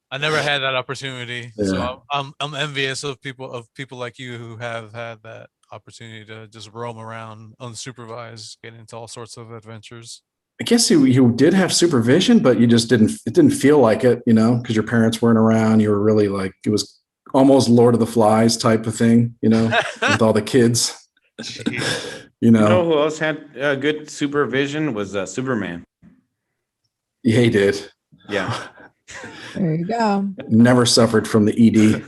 I never had that opportunity, Yeah. so I'm envious of people like you who have had that opportunity to just roam around unsupervised, get into all sorts of adventures. I guess you did have supervision, but you just it didn't feel like it, because your parents weren't around. You were really like, it was almost Lord of the Flies type of thing, with all the kids. You know who else had good supervision was Superman. Yeah, he did. Yeah. There you go. Never suffered from the ED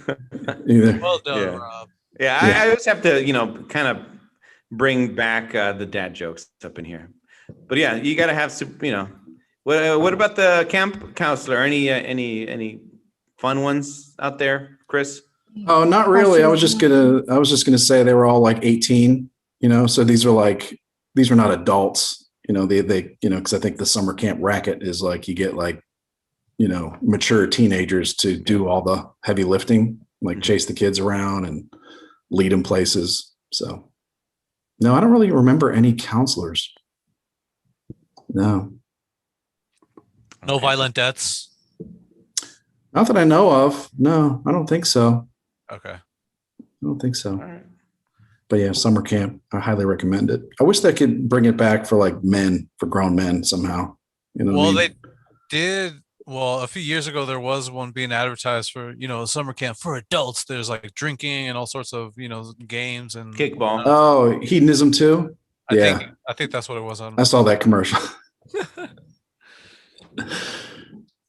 either. Well done, Yeah. Rob. Yeah, I always have to, kind of bring back the dad jokes up in here. But yeah, you got to have, what about the camp counselor? Any fun ones out there, Chris? Oh, not really. I was just gonna say they were all like 18, so these were not adults, they because I think the summer camp racket is like you get like, mature teenagers to do all the heavy lifting, like chase the kids around and lead them places. So no, I don't really remember any counselors. No violent deaths. Not that I know of. No, I don't think so. Okay. I don't think so. All right. But yeah, summer camp, I highly recommend it. I wish they could bring it back for like for grown men somehow. They did. Well, a few years ago, there was one being advertised for, summer camp for adults. There's like drinking and all sorts of, games and kickball. Oh, hedonism too. I think that's what it was on. I saw that commercial.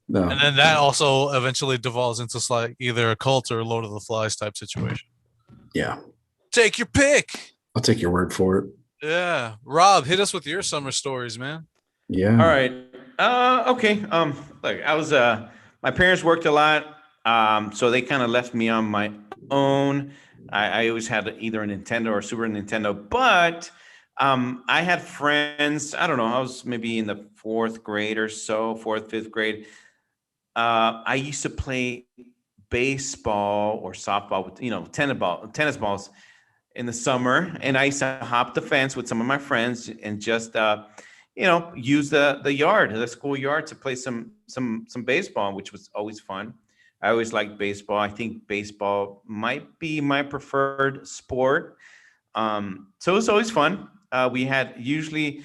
No. And then that also eventually devolves into like either a cult or Lord of the Flies type situation. Yeah. Take your pick. I'll take your word for it. Yeah. Rob, hit us with your summer stories, man. Yeah. All right. Okay. Look, I was my parents worked a lot. So they kind of left me on my own. I always had either a Nintendo or Super Nintendo, but I had friends. I don't know. I was maybe in the fourth grade or so, fifth grade. I used to play baseball or softball with, tennis balls in the summer. And I used to hop the fence with some of my friends and just, use the school yard to play some baseball, which was always fun. I always liked baseball. I think baseball might be my preferred sport. So it was always fun. We had usually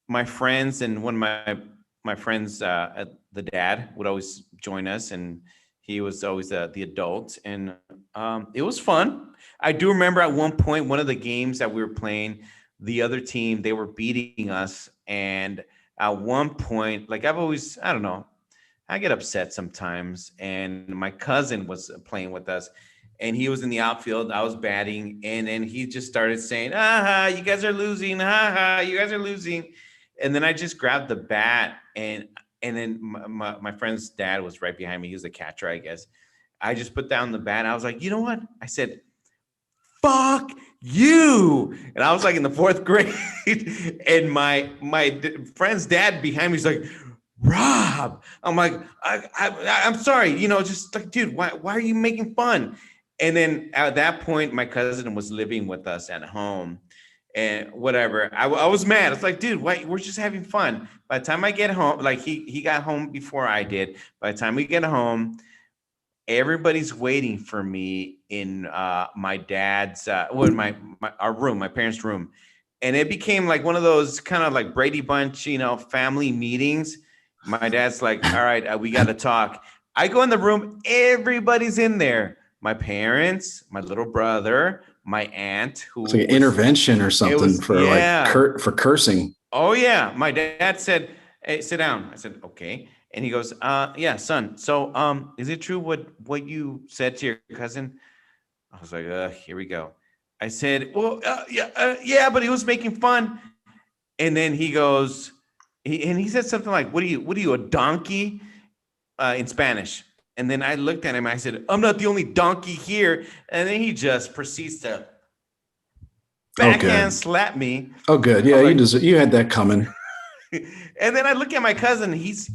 my friends and one of my friends, the dad would always join us, and he was always the adult, and it was fun. I do remember at one point, one of the games that we were playing, the other team, they were beating us, and at one point, like I don't know, I get upset sometimes, and my cousin was playing with us, and he was in the outfield, I was batting, and then he just started saying, you guys are losing, you guys are losing. And then I just grabbed the bat, and then my friend's dad was right behind me. He was the catcher, I guess. I just put down the bat. I was like, you know what? I said, fuck you. And I was like in the fourth grade, and my friend's dad behind me is like, Rob. I'm like, I'm sorry. Just like, dude, why are you making fun? And then at that point, my cousin was living with us at home. And whatever, I was mad. It's like, dude, why? We're just having fun. By the time I get home, like he got home before I did. By the time we get home, everybody's waiting for me in my dad's, our room, my parents' room, and it became like one of those kind of like Brady Bunch, family meetings. My dad's like, all right, we got to talk. I go in the room, everybody's in there. My parents, my little brother, my aunt, who it's like an intervention or something for cursing. Oh yeah. My dad said, hey, sit down. I said, okay. And he goes, yeah, son. So is it true what you said to your cousin? I was like, here we go. I said, well, yeah, but he was making fun. And then he goes, he said something like, what are you, a donkey? In Spanish. And then I looked at him. I said, I'm not the only donkey here. And then he just proceeds to backhand slap me. Oh, good. Yeah, you had that coming. And then I look at my cousin. He's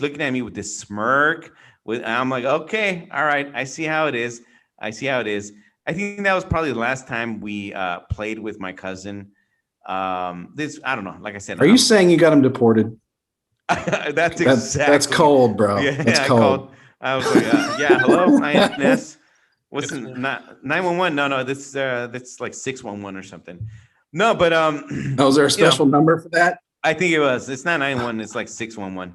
looking at me with this smirk. I'm like, okay, all right. I see how it is. I think that was probably the last time we played with my cousin. I don't know. Like I said, are you saying you got him deported? That's cold, bro. Yeah, that's cold. I was like, yeah, hello, INS. What's 911? No, that's like 611 or something. No, but is there a special number for that? I think it was. It's not 911. It's like 611.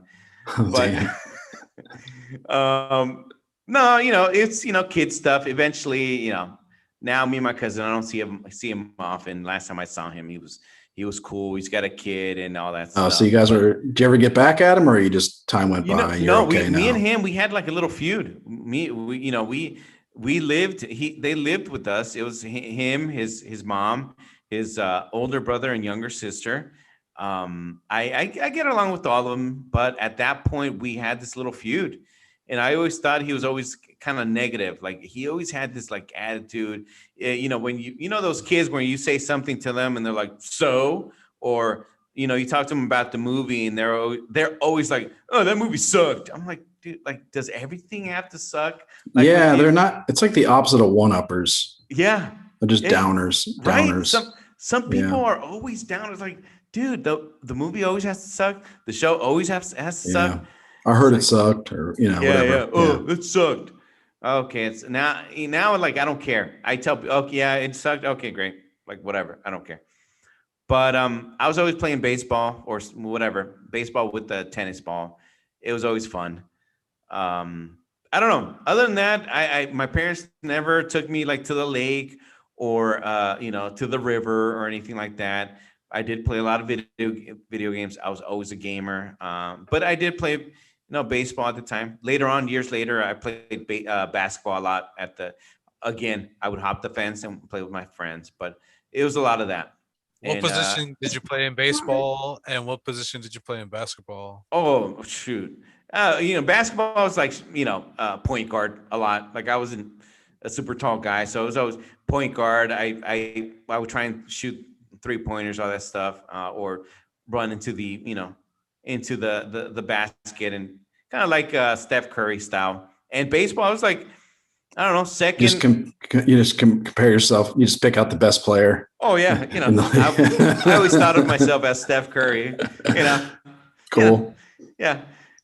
Oh, no, it's kid stuff. Eventually, now me and my cousin, I don't see him often. Last time I saw him, he was cool. He's got a kid and all that stuff. So you guys did you ever get back at him, or you just time went by? Me and him, we had like a little feud. They lived with us. It was him, his mom, his older brother and younger sister. I get along with all of them, but at that point we had this little feud, and I always thought he was always kind of negative. Like he always had this like attitude, when those kids when you say something to them and they're like, so, or you talk to them about the movie and they're always like, oh, that movie sucked. I'm like, dude, like, does everything have to suck? Like, yeah, they're not. It's like the opposite of one-uppers. Yeah, they're just downers. Right. Some people are always downers. Like, dude, the movie always has to suck. The show always has to suck. I heard it sucked, or whatever. Yeah. Oh, it sucked. Okay, it's now like I don't care. I tell people, okay, yeah, it sucked. Okay, great. Like whatever, I don't care. But I was always playing baseball or whatever, baseball with the tennis ball. It was always fun. I don't know. Other than that, my parents never took me like to the lake or to the river or anything like that. I did play a lot of video games. I was always a gamer, but I did play baseball at the time. Years later, I played basketball a lot. Again, I would hop the fence and play with my friends, but it was a lot of that. What position did you play in baseball, and what position did you play in basketball? Oh, shoot. Basketball was like, point guard a lot. Like I wasn't a super tall guy, so it was always point guard. I would try and shoot 3-pointers, all that stuff, or run into the basket, and kind of like Steph Curry style. And baseball, I was like, I don't know, second. You just compare yourself. You just pick out the best player. Oh yeah, I always thought of myself as Steph Curry. Cool. Yeah.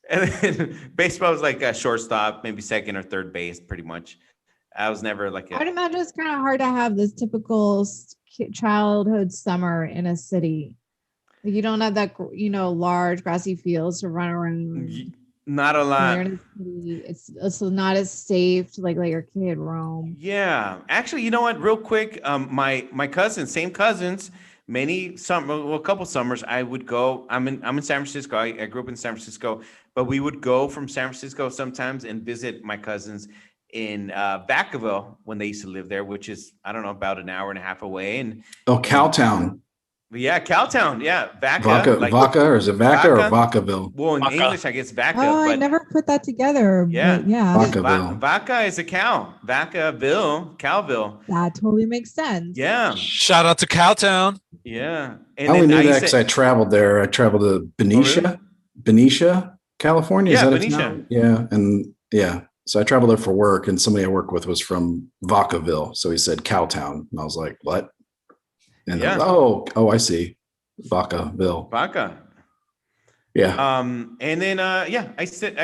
And then baseball was like a shortstop, maybe second or third base, pretty much. I was never like I'd imagine it's kind of hard to have this typical childhood summer in a city. Like you don't have that, large grassy fields to run around. Not a lot. It's not as safe to like let your kid roam. Yeah, actually, you know what? Real quick, my cousins, same cousins. A couple summers, I would go. I'm in San Francisco. I grew up in San Francisco, but we would go from San Francisco sometimes and visit my cousins in Vacaville when they used to live there, which is, I don't know, about an hour and a half away. And Cowtown. Yeah, Cowtown. Yeah, Vaca, or is it Vaca or Vacaville? Well, in English, I guess Vaca. Oh, I never put that together. Yeah, Vacaville. Vaca is a cow. Vacaville, Cowville. That totally makes sense. Yeah. Shout out to Cowtown. Yeah. And I only knew that because I traveled there. I traveled to Benicia, Benicia, California. Yeah, Benicia. Yeah, and yeah. So I traveled there for work, and somebody I worked with was from Vacaville. So he said Cowtown, and I was like, "What?" And yeah. I see, Vacaville. Vaca. Yeah. And then I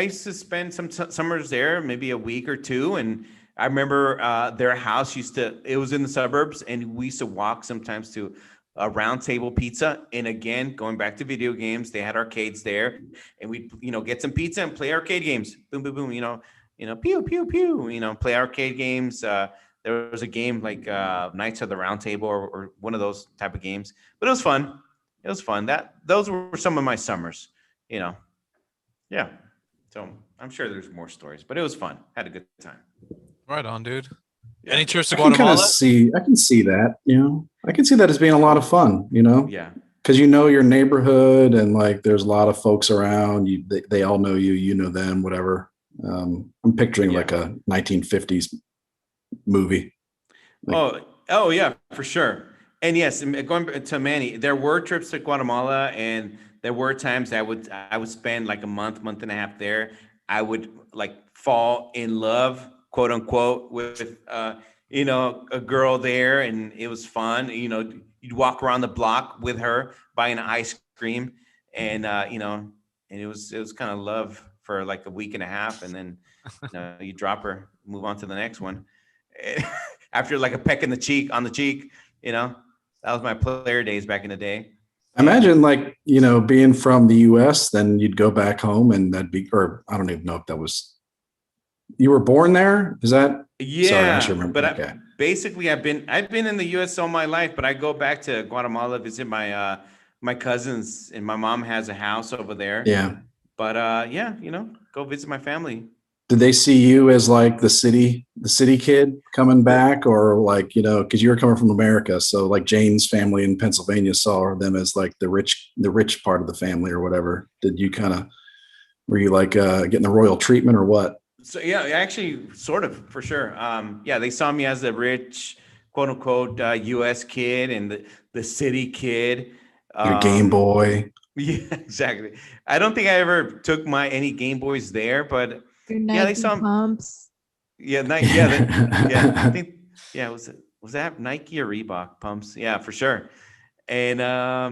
used to spend some summers there, maybe a week or two, and I remember their house it was in the suburbs, and we used to walk sometimes to a Round Table Pizza. And again, going back to video games, they had arcades there, and we'd get some pizza and play arcade games. Boom, boom, boom. Pew, pew, pew. Play arcade games. There was a game like Knights of the Round Table or one of those type of games, but it was fun. Those were some of my summers, Yeah. So I'm sure there's more stories, but it was fun. Had a good time. Right on, dude. Yeah. Any trips to Guatemala? I can see that, I can see that as being a lot of fun, Yeah. Because your neighborhood and like there's a lot of folks around. They all know you, you know them, whatever. I'm picturing like a 1950s movie. Oh yeah, for sure. And yes, going to Manny, there were trips to Guatemala, and there were times I would spend like a month and a half there. I would like fall in love, quote unquote, with a girl there, and it was fun. You'd walk around the block with her buying ice cream, and and it was kind of love for like a week and a half, and then you drop her, move on to the next one. After like a peck in the cheek, that was my player days back in the day. Imagine like, being from the US, then you'd go back home and that'd be, or I don't even know if that was, you were born there? Is that? Yeah, sorry, I should remember. but basically I've been in the US all my life, but I go back to Guatemala, visit my cousins, and my mom has a house over there. Yeah. But go visit my family. Did they see you as like the city kid coming back, or like, because you were coming from America, so like Jane's family in Pennsylvania saw them as like the rich part of the family or whatever? Did you were you like getting the royal treatment or what? So yeah, actually, sort of, for sure. They saw me as the rich, quote unquote, U.S. kid and the city kid. Your Game Boy. Yeah, exactly. I don't think I ever took any Game Boys there, but Your Nike they saw pumps. Yeah, Nike. Yeah, I think. Yeah, was that Nike or Reebok pumps? Yeah, for sure. And I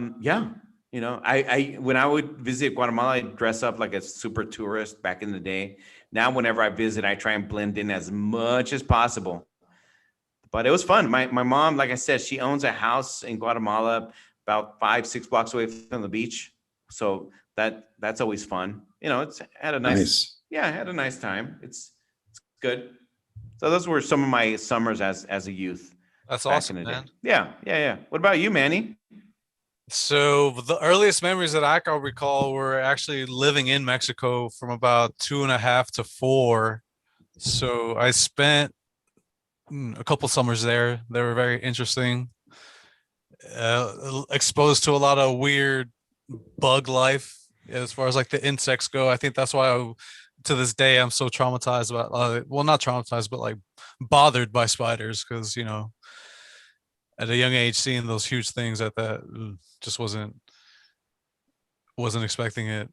when I would visit Guatemala, I'd dress up like a super tourist back in the day. Now, whenever I visit, I try and blend in as much as possible. But it was fun. My mom, like I said, she owns a house in Guatemala about 5-6 blocks away from the beach. So that's always fun. It's had a nice. Yeah, I had a nice time. It's good. So those were some of my summers as a youth. That's awesome, man. Yeah. What about you, Manny? So the earliest memories that I can recall were actually living in Mexico from about 2.5 to 4. So I spent a couple summers there. They were very interesting. Exposed to a lot of weird bug life as far as like the insects go. I think that's why to this day I'm so traumatized about not traumatized, but like bothered by spiders, because at a young age seeing those huge things at that just wasn't expecting it.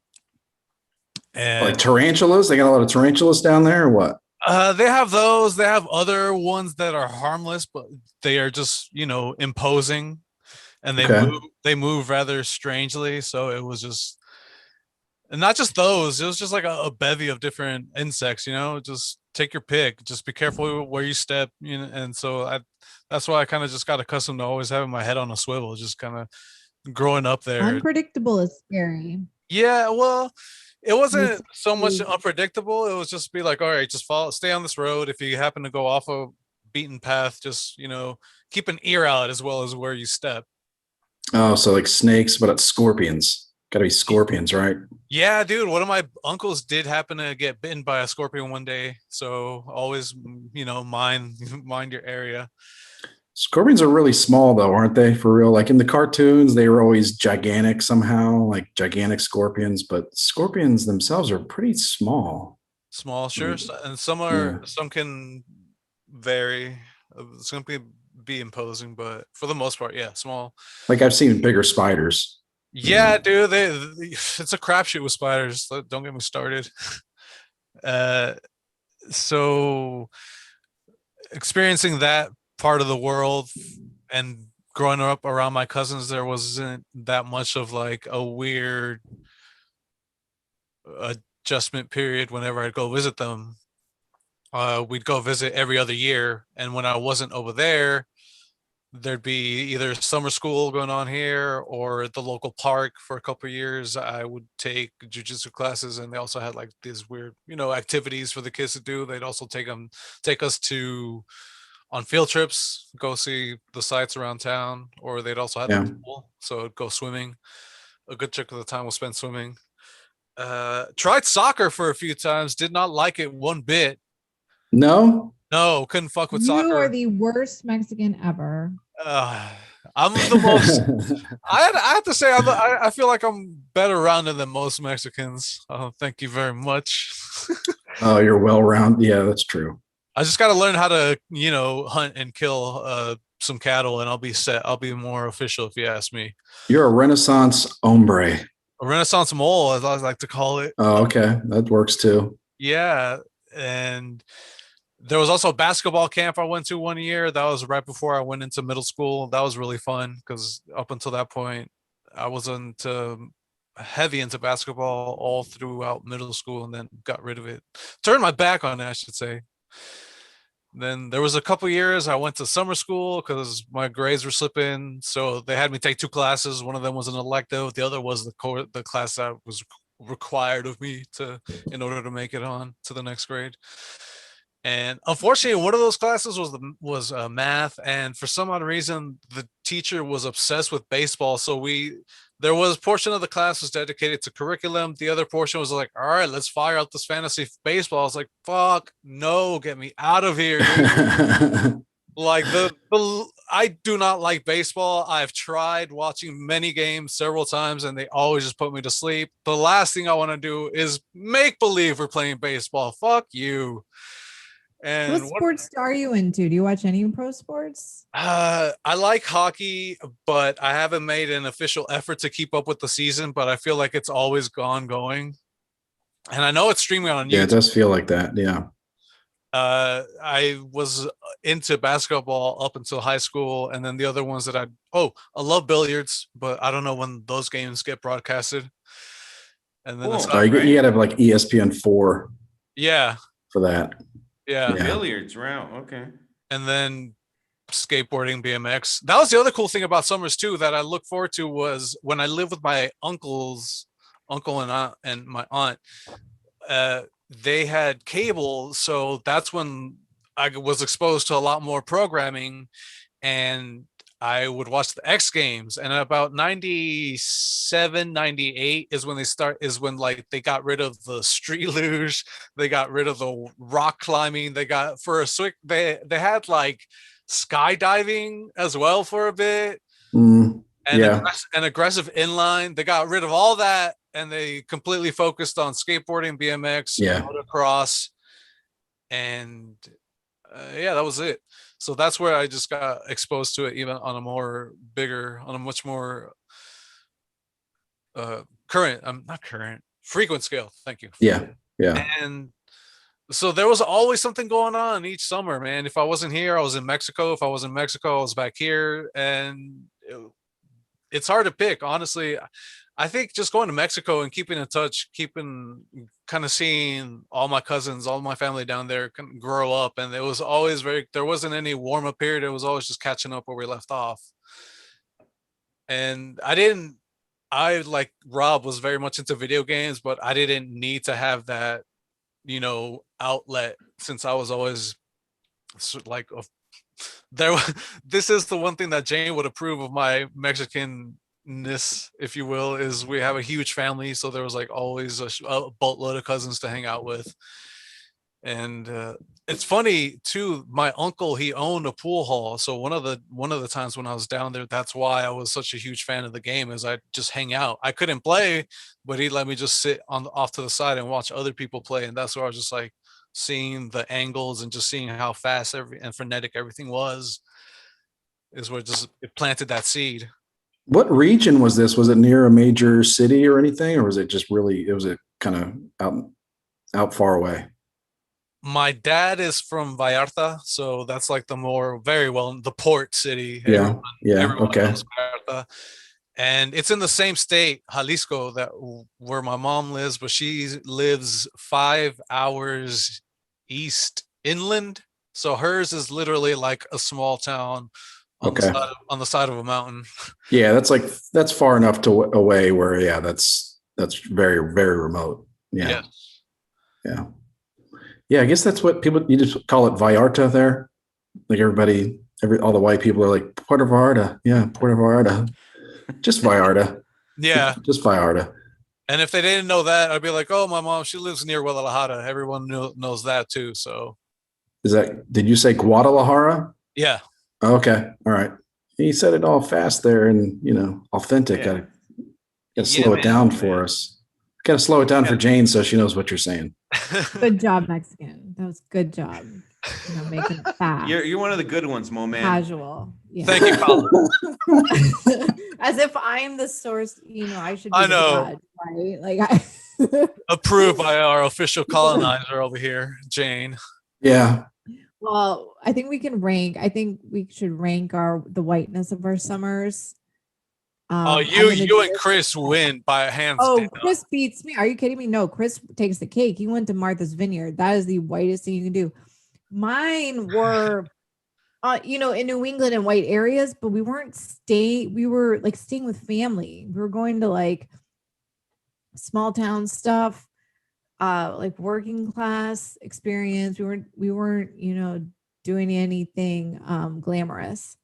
And like tarantulas, they got a lot of tarantulas down there or what? They have those. They have other ones that are harmless, but they are just imposing, and they move rather strangely. So it was just, and not just those, it was just like a bevy of different insects, just take your pick, just be careful where you step, and so that's why I kind of just got accustomed to always having my head on a swivel, just kind of growing up there. Unpredictable is scary. Yeah, well, it wasn't so much unpredictable. It was just be like, all right, just stay on this road. If you happen to go off a beaten path, just, keep an ear out as well as where you step. Oh, so like snakes, but it's scorpions. Gotta be scorpions, right? Yeah, dude. One of my uncles did happen to get bitten by a scorpion one day. So always, mind your area. Scorpions are really small though, aren't they? For real. Like in the cartoons, they were always gigantic somehow, like gigantic scorpions, but scorpions themselves are pretty small. Small, sure. And some can vary. Some can be imposing, but for the most part, yeah, small. Like I've seen bigger spiders. Yeah, dude, it's a crapshoot with spiders. Don't get me started. So experiencing that part of the world and growing up around my cousins, there wasn't that much of like a weird adjustment period whenever I'd go visit them. We'd go visit every other year, and when I wasn't over there, there'd be either summer school going on here or at the local park for a couple of years. I would take jiu-jitsu classes, and they also had like these weird, activities for the kids to do. They'd also take us on field trips, go see the sights around town, or they'd also have the pool, so go swimming. A good chunk of the time was spent swimming. Tried soccer for a few times, did not like it one bit. No, couldn't fuck with soccer. You are the worst Mexican ever. I'm the most. I have to say, I feel like I'm better rounded than most Mexicans. Thank you very much. Oh, you're well-rounded. Yeah, that's true. I just got to learn how to, hunt and kill some cattle, and I'll be set. I'll be more official if you ask me. You're a Renaissance hombre. A Renaissance mole, as I like to call it. Oh, okay. That works too. Yeah. And there was also a basketball camp I went to one year. That was right before I went into middle school. That was really fun because up until that point, I wasn't heavy into basketball all throughout middle school, and then got rid of it. Turned my back on it, I should say. Then there was a couple years I went to summer school because my grades were slipping. So they had me take 2 classes. One of them was an elective. The other was the class that was required of me in order to make it on to the next grade. And unfortunately, one of those classes was math. And for some odd reason, the teacher was obsessed with baseball. So there was a portion of the class was dedicated to curriculum. The other portion was like, all right, let's fire out this fantasy baseball. I was like, fuck, no, get me out of here. Like I do not like baseball. I've tried watching many games several times and they always just put me to sleep. The last thing I want to do is make believe we're playing baseball. Fuck you. And what sports are you into? Do you watch any pro sports? I like hockey, but I haven't made an official effort to keep up with the season, but I feel like it's always going. And I know it's streaming on YouTube. Yeah, it does feel like that. Yeah. I was into basketball up until high school, and then the other ones that I love billiards, but I don't know when those games get broadcasted. And then you gotta have like ESPN4. Yeah. For that. Yeah. Billiards, wow. Okay. And then skateboarding, BMX. That was the other cool thing about summers too that I look forward to was when I lived with my uncle and aunt and my aunt. They had cable, so that's when I was exposed to a lot more programming, and I would watch the X Games. And about 97, 98 is when like they got rid of the street luge, they got rid of the rock climbing, they had like skydiving as well for a bit. And aggressive inline. They got rid of all that and they completely focused on skateboarding, BMX, motocross, and that was it. So that's where I just got exposed to it, even on a much more frequent scale. Thank you. Yeah. Yeah. And so there was always something going on each summer, man. If I wasn't here, I was in Mexico. If I was in Mexico, I was back here. And it's hard to pick, honestly. I think just going to Mexico and keeping in touch, kind of seeing all my cousins, all my family down there grow up. And it was always there wasn't any warm up period. It was always just catching up where we left off. And I like Rob was very much into video games, but I didn't need to have that, outlet since I was always like, this is the one thing that Jane would approve of my Mexican if you will, is we have a huge family, so there was like always a boatload of cousins to hang out with. And it's funny too, my uncle, he owned a pool hall, so one of the times when I was down there, that's why I was such a huge fan of the game, is I just hang out. I couldn't play, but he let me just sit off to the side and watch other people play, and that's where I was just like seeing the angles and just seeing how fast and frenetic everything was, is where it planted that seed. What region was this? Was it near a major city or anything, or was it just kind of out far away? My dad is from Vallarta, so that's like the port city. Yeah. Okay. Vallarta. And it's in the same state, Jalisco, where my mom lives, but she lives 5 hours east inland. So hers is literally like a small town on the side of a mountain. Yeah, that's far enough away where that's very, very remote. Yeah. I guess that's what you just call it, Vallarta there. Like all the white people are like Puerto Vallarta. Yeah, Puerto Vallarta. Just Vallarta. Yeah. Just Vallarta. And if they didn't know that, I'd be like, oh, my mom, she lives near Guadalajara. Everyone knows that too. So did you say Guadalajara? Yeah. Okay. All right. He said it all fast there and, authentic. Yeah. Gotta slow it down for us. Gotta slow it down for Jane so she knows what you're saying. Good job, Mexican. That was good job. Making it fast. You're one of the good ones, Mo man. Casual. Yeah. Thank you, Colin. As if I'm the source, I should be I know. the judge, right? Like Approved by our official colonizer over here, Jane. Yeah. Well, I think we can rank. I think we should rank the whiteness of our summers. You and Chris win by a hands. Oh, Chris beats me. Are you kidding me? No, Chris takes the cake. He went to Martha's Vineyard. That is the whitest thing you can do. Mine were, in New England in white areas, but we weren't staying. We were like staying with family. We were going to like small town stuff, like working class experience. We weren't, doing anything glamorous.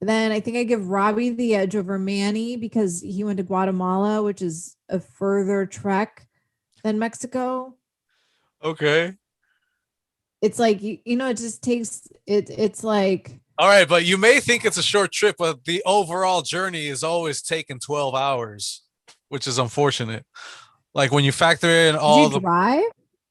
Then I think I give Robbie the edge over Manny because he went to Guatemala, which is a further trek than Mexico. Okay. It's like, it just takes it. It's like. All right. But you may think it's a short trip, but the overall journey is always taking 12 hours, which is unfortunate. Like when you factor in all the drive.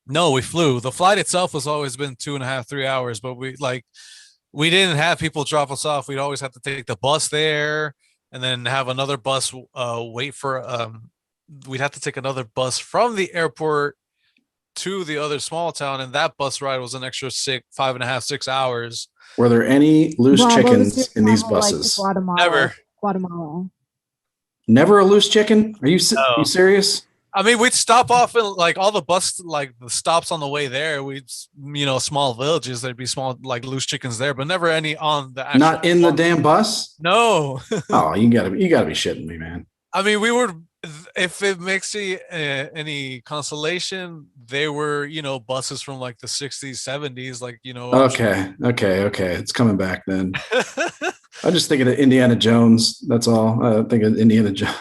No, we flew. The flight itself has always been 2.5, 3 hours, but we didn't have people drop us off. We'd always have to take the bus there and then have another bus wait for we'd have to take another bus from the airport to the other small town, and that bus ride was an extra 5.5, 6 hours. Were there any loose chickens in these buses? Like Guatemala. Never a loose chicken? Are you serious? I mean, we'd stop off in like all the the stops on the way there. We'd, small villages. There'd be small like loose chickens there, but never any on the actual. Not in the damn bus? No. Oh, you gotta be shitting me, man. I mean, we were. If it makes you any consolation, they were buses from like the 60s, 70s, like Okay. It's coming back then. I'm just thinking of Indiana Jones. That's all. I think of Indiana Jones.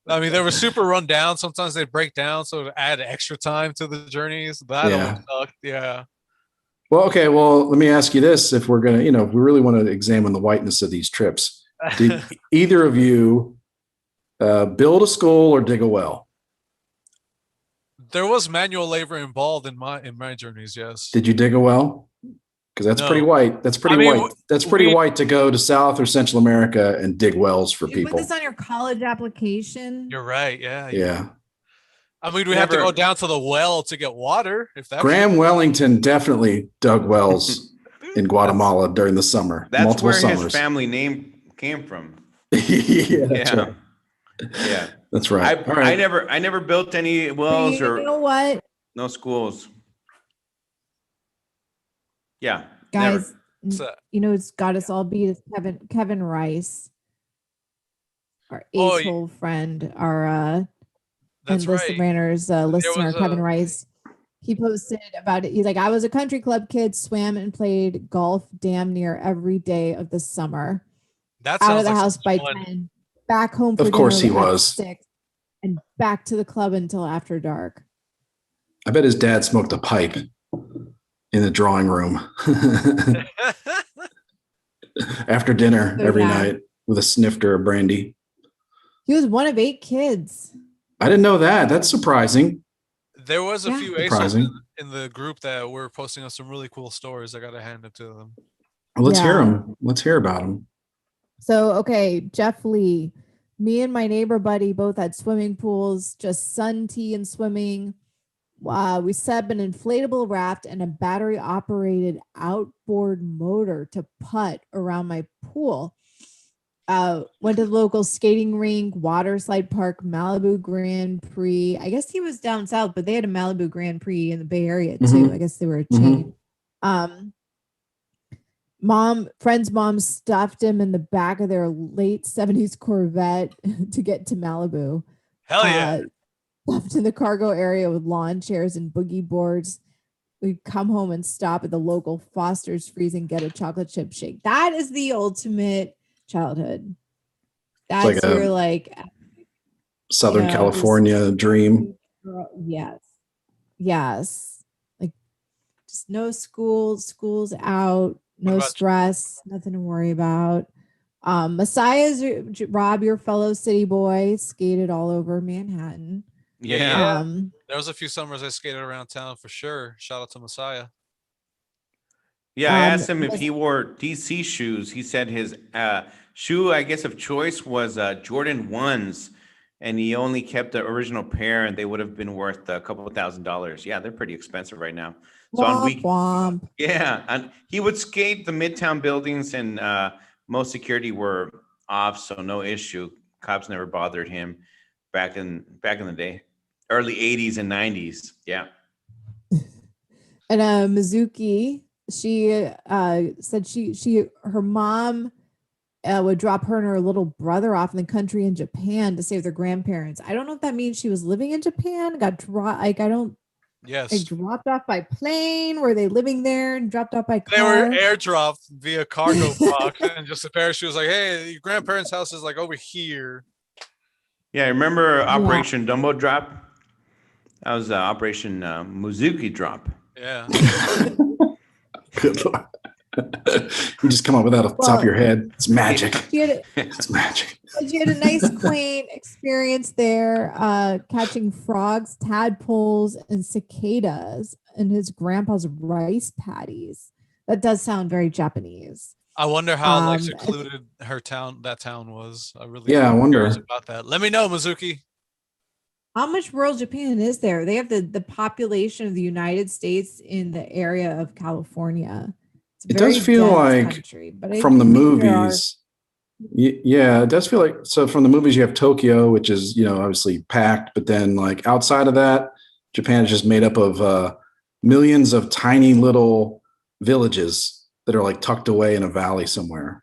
I mean, they were super run down. Sometimes they'd break down, so to add extra time to the journeys. That always sucked. Yeah. Well, okay. Well, let me ask you this: if we're gonna, if we really want to examine the whiteness of these trips, did either of you build a school or dig a well? There was manual labor involved in my journeys. Yes. Did you dig a well? Because that's pretty white. That's pretty white. That's pretty white to go to South or Central America and dig wells for people. Put this on your college application. You're right. Yeah. Yeah. I mean, we have to go down to the well to get water. Graham Wellington definitely dug wells in Guatemala during the summer. That's multiple where summers. His family name came from. That's right. Yeah, that's right. I never built any wells or what? No schools. Yeah, guys. It's got us all beat. Is Kevin Rice, our ace-hole friend, our Endless Ranters listener, Kevin Rice. He posted about it. He's like, I was a country club kid, swam and played golf damn near every day of the summer. That's out of the house by 10, back home for of course he dinner was 6, and back to the club until after dark. I bet his dad smoked a pipe in the drawing room after dinner every night with a snifter of brandy. He was one of 8 kids. I didn't know that. That's surprising. There was a few aces in the group that were posting us some really cool stories. I got to hand it to them. Well, let's hear them. Let's hear about them. So, okay, Jeff Lee, me and my neighbor buddy both had swimming pools, just sun, tea, and swimming. We set up an inflatable raft and a battery-operated outboard motor to putt around my pool. Went to the local skating rink, water slide park, Malibu Grand Prix. I guess he was down south, but they had a Malibu Grand Prix in the Bay Area too. Mm-hmm. I guess they were a chain. Friend's mom stuffed him in the back of their late 70s Corvette to get to Malibu. Hell yeah. Left in the cargo area with lawn chairs and boogie boards. We'd come home and stop at the local Foster's Freeze and get a chocolate chip shake. That is the ultimate childhood. That's like your like Southern California dream. Yes. Like just no school's out, no stress, nothing to worry about. Messiah's Rob, your fellow city boy, skated all over Manhattan. Yeah. Um, There was a few summers I skated around town for sure. Shout out to Messiah. Yeah, I asked him if Yes. he wore DC shoes. He said his shoe, I guess, of choice was Jordan 1s, and he only kept the original pair, and they would have been worth a couple of $1,000s. Yeah, they're pretty expensive right now. So on Womp womp. yeah, and he would skate the Midtown buildings, and most security were off, so no issue. Cops never bothered him back in the day, early '80s and '90s. Yeah. And Mizuki, she said her mom would drop her and her little brother off in the country in Japan to save their grandparents. I don't know if that means she was living in Japan, got dropped. Like I don't. Yes. Like dropped off by plane. Were they living there and dropped off by car? They were airdropped via cargo box, and just a parachute was like, "Hey, your grandparents' house is like over here." Yeah, remember Operation Dumbo Drop? That was Operation Mizuki Drop. Yeah. Good Lord. You just come up with that off the top of your head. It's magic. It's magic. She had a nice, quaint experience there, catching frogs, tadpoles, and cicadas in his grandpa's rice paddies. That does sound very Japanese. I wonder how like secluded that town was. I really I wonder about that. Let me know, Mizuki. How much rural Japan is there? They have the population of the United States in the area of California. It does feel like country, from the movies. Yeah, it does feel like, so from the movies you have Tokyo, which is, obviously packed, but then like outside of that, Japan is just made up of millions of tiny little villages that are like tucked away in a valley somewhere.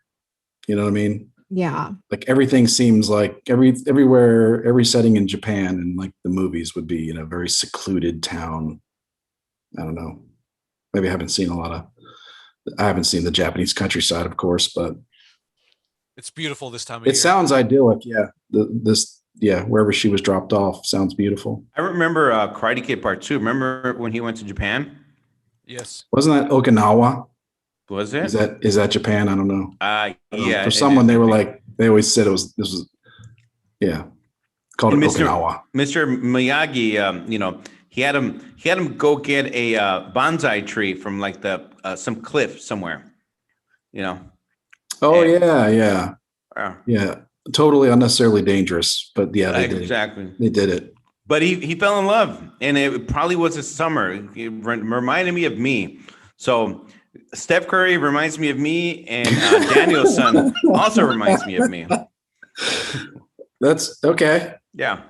You know what I mean? Yeah. Like everything seems like everywhere, every setting in Japan and like the movies would be in a very secluded town. I don't know. Maybe I haven't seen the Japanese countryside, of course, but it's beautiful this time of year. It sounds idyllic. Yeah. Wherever she was dropped off sounds beautiful. I remember Karate Kid Part 2. Remember when he went to Japan? Yes. Wasn't that Okinawa? Was it? Is that Japan? I don't know. Yeah. For someone, they were like, they always said this was called Okinawa. Mr. Miyagi, he had him go get a bonsai tree from like some cliff somewhere, Oh, yeah. Totally unnecessarily dangerous, but yeah, they did exactly. They did it. But he fell in love, and it probably was a summer. It reminded me of me. So Steph Curry reminds me of me, and Danielson also reminds me of me. That's okay. Yeah.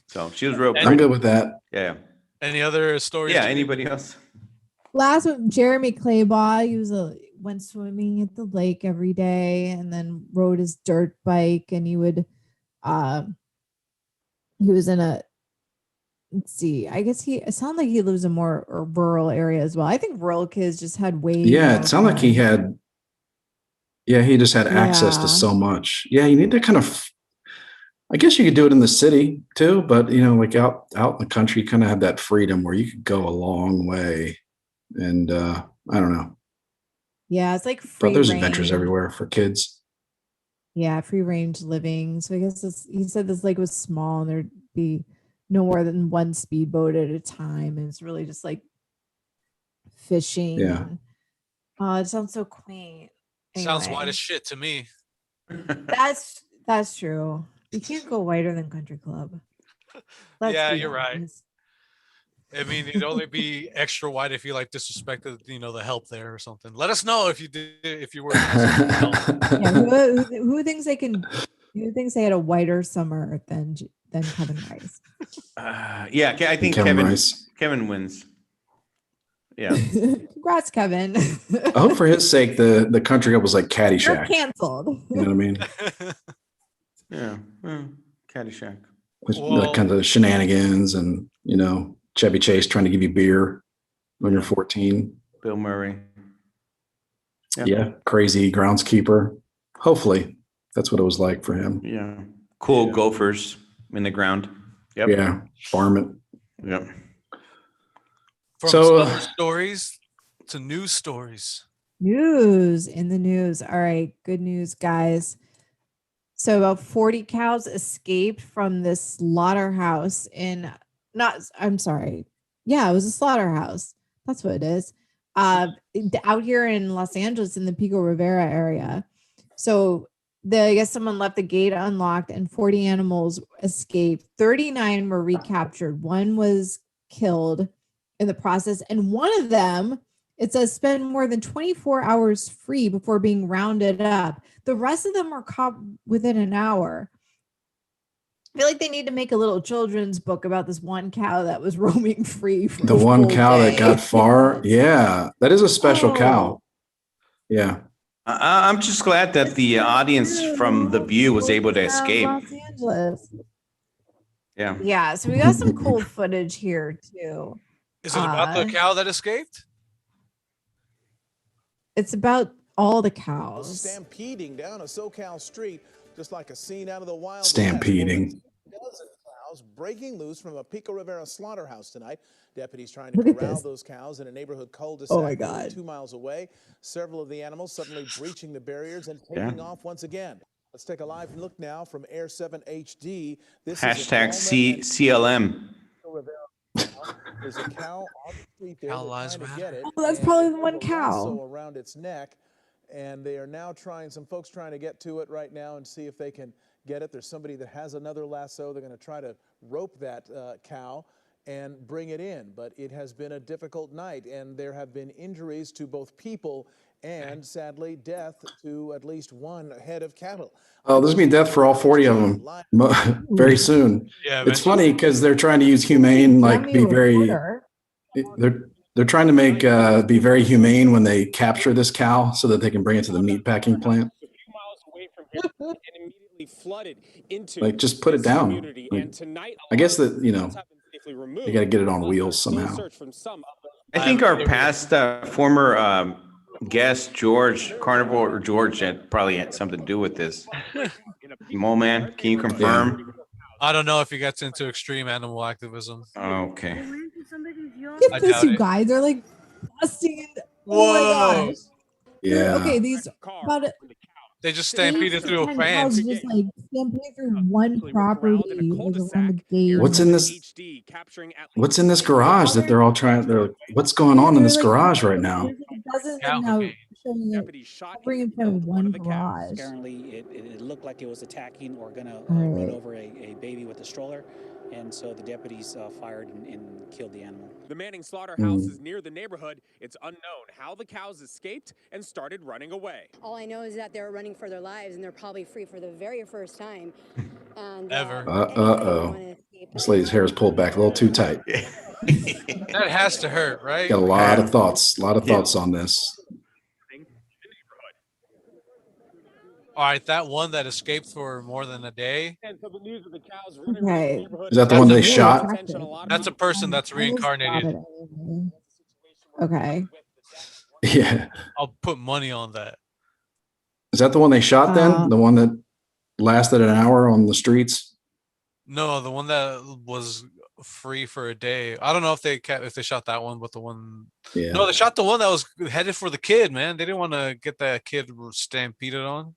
So she was real pretty. I'm good with that. Yeah. Any other stories? Yeah. Anybody else? Last one, Jeremy Claybaugh. He went swimming at the lake every day, and then rode his dirt bike. And he was in a. Let's see. I guess it sounded like he lives in more rural area as well. I think rural kids just had way. Yeah, it sounded like he had. Yeah, he just had access to so much. Yeah, you need to kind of. I guess you could do it in the city too, but like out in the country, you kind of have that freedom where you could go a long way, and I don't know. Yeah, it's like free but there's range. Adventures everywhere for kids. Yeah, free range living. So I guess he said this lake was small, and there'd be no more than one speedboat at a time, and it's really just like fishing. Yeah. It sounds so quaint. Anyway. Sounds white as shit to me. That's true. You can't go whiter than Country Club. Yeah, you're right. I mean, it'd only be extra white if you like disrespected, the help there or something. Let us know if you did, if you were. Yeah, who thinks they can? Who thinks they had a whiter summer than Kevin Rice? Yeah, I think Kevin wins. Yeah. Congrats, Kevin. I hope for his sake the Country Club was like Caddyshack. You're canceled. You know what I mean? Yeah, Caddyshack. Kind of shenanigans and Chevy Chase trying to give you beer when you're 14. Bill Murray. Yep. Yeah, crazy groundskeeper. Hopefully, that's what it was like for him. Yeah, cool gophers in the ground. Yep. Yeah, farm it. Yep. From summer stories to news stories. News in the news. All right, good news, guys. So about 40 cows escaped from this slaughterhouse it was a slaughterhouse. That's what it is. Out here in Los Angeles in the Pico Rivera area. So I guess someone left the gate unlocked and 40 animals escaped. 39 were recaptured. One was killed in the process. And one of them, it says, spent more than 24 hours free before being rounded up. The rest of them were caught within an hour. I feel like they need to make a little children's book about this one cow that was roaming free. For the one cow that got far. Yeah, that is a special cow. Yeah. I'm just glad that the audience from The View was able to escape. Los Angeles. Yeah. Yeah. So we got some cool footage here too. Is it about the cow that escaped? It's about all the cows. Stampeding down a SoCal street, just like a scene out of the Wild West. Stampeding. Dozen cows breaking loose from a Pico Rivera slaughterhouse tonight. Deputies trying to corral those cows in a neighborhood cul-de-sac 2 miles away. Several of the animals suddenly breaching the barriers and taking off once again. Let's take a live look now from Air 7 HD. This Hashtag CLM. There's a cow on the street there. Cow lives matter. Oh, that's probably the one cow. Around its neck, and they are now some folks trying to get to it right now and see if they can get it. There's somebody that has another lasso. They're going to try to rope that cow and bring it in, but it has been a difficult night, and there have been injuries to both people and, sadly, death to at least one head of cattle. Oh, there's going to be death for all 40 of them very soon. Yeah, it's funny because they're trying to use humane, like be very, they're trying to make be very humane when they capture this cow so that they can bring it to the meat packing plant. Flooded into like just put it down. Like, I guess that, you know, you got to get it on wheels somehow. I think our past former guest, George Carnivore, or George, that probably had something to do with this. Mole Man, can you confirm? Yeah. I don't know if he gets into extreme animal activism. Okay. Look at this, you guys. They're like busting it. Oh my gosh. Yeah. Okay, these about it. They just stampeded through a fence. Just like stampeded through one property. What's in this? What's in this garage that they're all trying? They're like, what's going on in this garage right now? Bring in front of one garage. Apparently, it looked like it was attacking or gonna run over a baby with a stroller. And so the deputies fired and killed the animal. The Manning slaughterhouse is near the neighborhood. It's unknown how the cows escaped and started running away. All I know is that they're running for their lives and they're probably free for the very first time. And, ever. This lady's hair is pulled back a little too tight. That has to hurt, right? Got a lot of thoughts. On this. All right, that one that escaped for more than a day. Okay. Is that the one they shot? That's a person that's reincarnated. Okay. Yeah. I'll put money on that. Is that the one they shot then? The one that lasted an hour on the streets? No, the one that was free for a day. I don't know if they shot that one, but the one. Yeah. No, they shot the one that was headed for the kid. Man, they didn't want to get that kid stampeded on.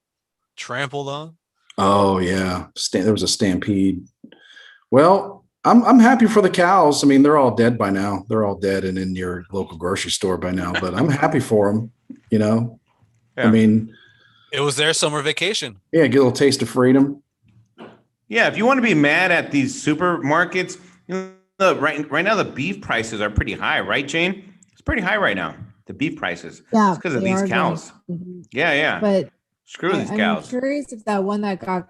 Trampled on. Oh yeah, there was a stampede. Well, I'm happy for the cows. I mean, they're all dead by now. They're all dead and in your local grocery store by now. But I'm happy for them. You know, I mean, it was their summer vacation. Yeah, get a little taste of freedom. Yeah, if you want to be mad at these supermarkets, you know, right now the beef prices are pretty high, right, Jane? It's pretty high right now. The beef prices. Yeah, it's because of these cows. Yeah. But screw these cows. I'm curious if that one that got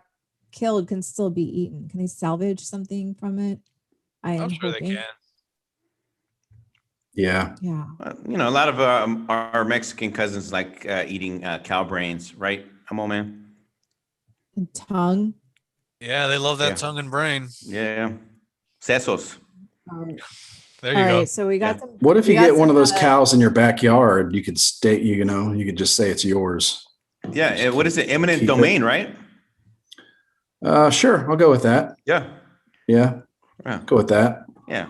killed can still be eaten. Can they salvage something from it? I'm sure they can. Yeah. Yeah. You know, a lot of our Mexican cousins like eating cow brains, right? I'm all man. And tongue. Yeah, they love that tongue and brain. Yeah. Sesos. There you go. Right, so we got some. What if you get one of those cows in your backyard? You could state, you could just say it's yours. Yeah. What is it? Eminent domain, right? Sure. I'll go with that. Yeah. Go with that. Yeah.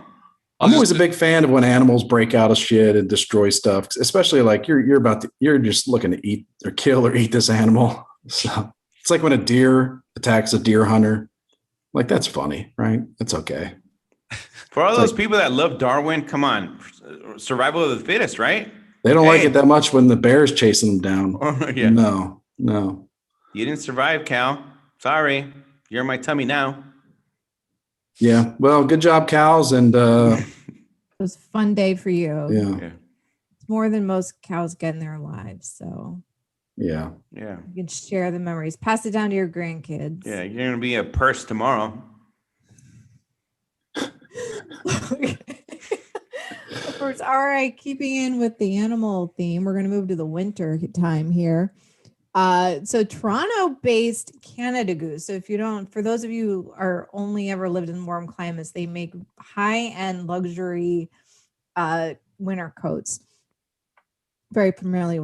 I'm always a big fan of when animals break out of shit and destroy stuff, especially like you're just looking to eat or kill or eat this animal. So It's like when a deer attacks a deer hunter. Like, that's funny, right? It's okay. For all those people that love Darwin, come on, survival of the fittest, right? They don't like it that much when the bear's chasing them down. Yeah. No. You didn't survive, Cal. Sorry. You're in my tummy now. Yeah. Well, good job, cows. And it was a fun day for you. Yeah. It's more than most cows get in their lives. So yeah. You can share the memories. Pass it down to your grandkids. Yeah, you're gonna be a purse tomorrow. Of course, all right, keeping in with the animal theme, we're going to move to the winter time here. So Toronto-based Canada Goose. So if you don't, for those of you who are only ever lived in warm climates, they make high-end luxury winter coats, very primarily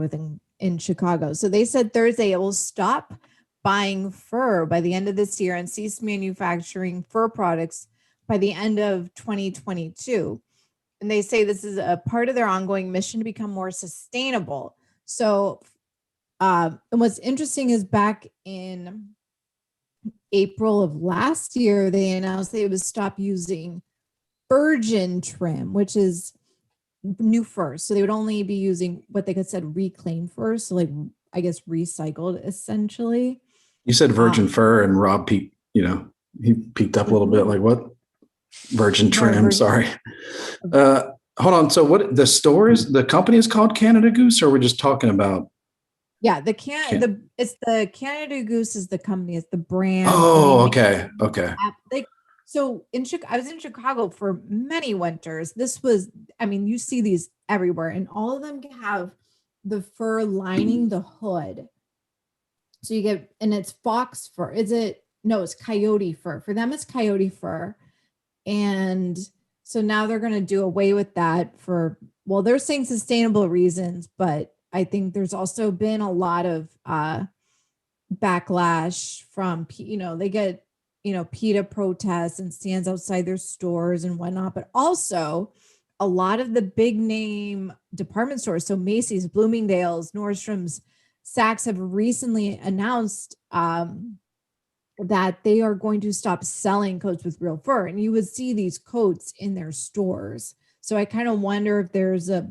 in Chicago. So they said Thursday it will stop buying fur by the end of this year and cease manufacturing fur products by the end of 2022. And they say this is a part of their ongoing mission to become more sustainable. So and what's interesting is back in April of last year, they announced they would stop using virgin trim, which is new fur. So they would only be using what they could said reclaimed fur. So like, I guess, recycled essentially. You said virgin fur and Rob peaked, he peeked up a little bit like, what? Virgin trim. Sorry. Hold on. So what the company is called Canada Goose, or we're just talking about? Yeah, it's the Canada Goose is the company, it's the brand. Oh, okay. So I was in Chicago for many winters. This was, you see these everywhere, and all of them have the fur lining the hood. So you get, and it's fox fur. It's coyote fur. For them, it's coyote fur. And so now they're going to do away with that they're saying sustainable reasons, but I think there's also been a lot of backlash from, they get, PETA protests and stands outside their stores and whatnot, but also a lot of the big name department stores. So Macy's, Bloomingdale's, Nordstrom's, Saks have recently announced that they are going to stop selling coats with real fur, and you would see these coats in their stores. So I kind of wonder if there's a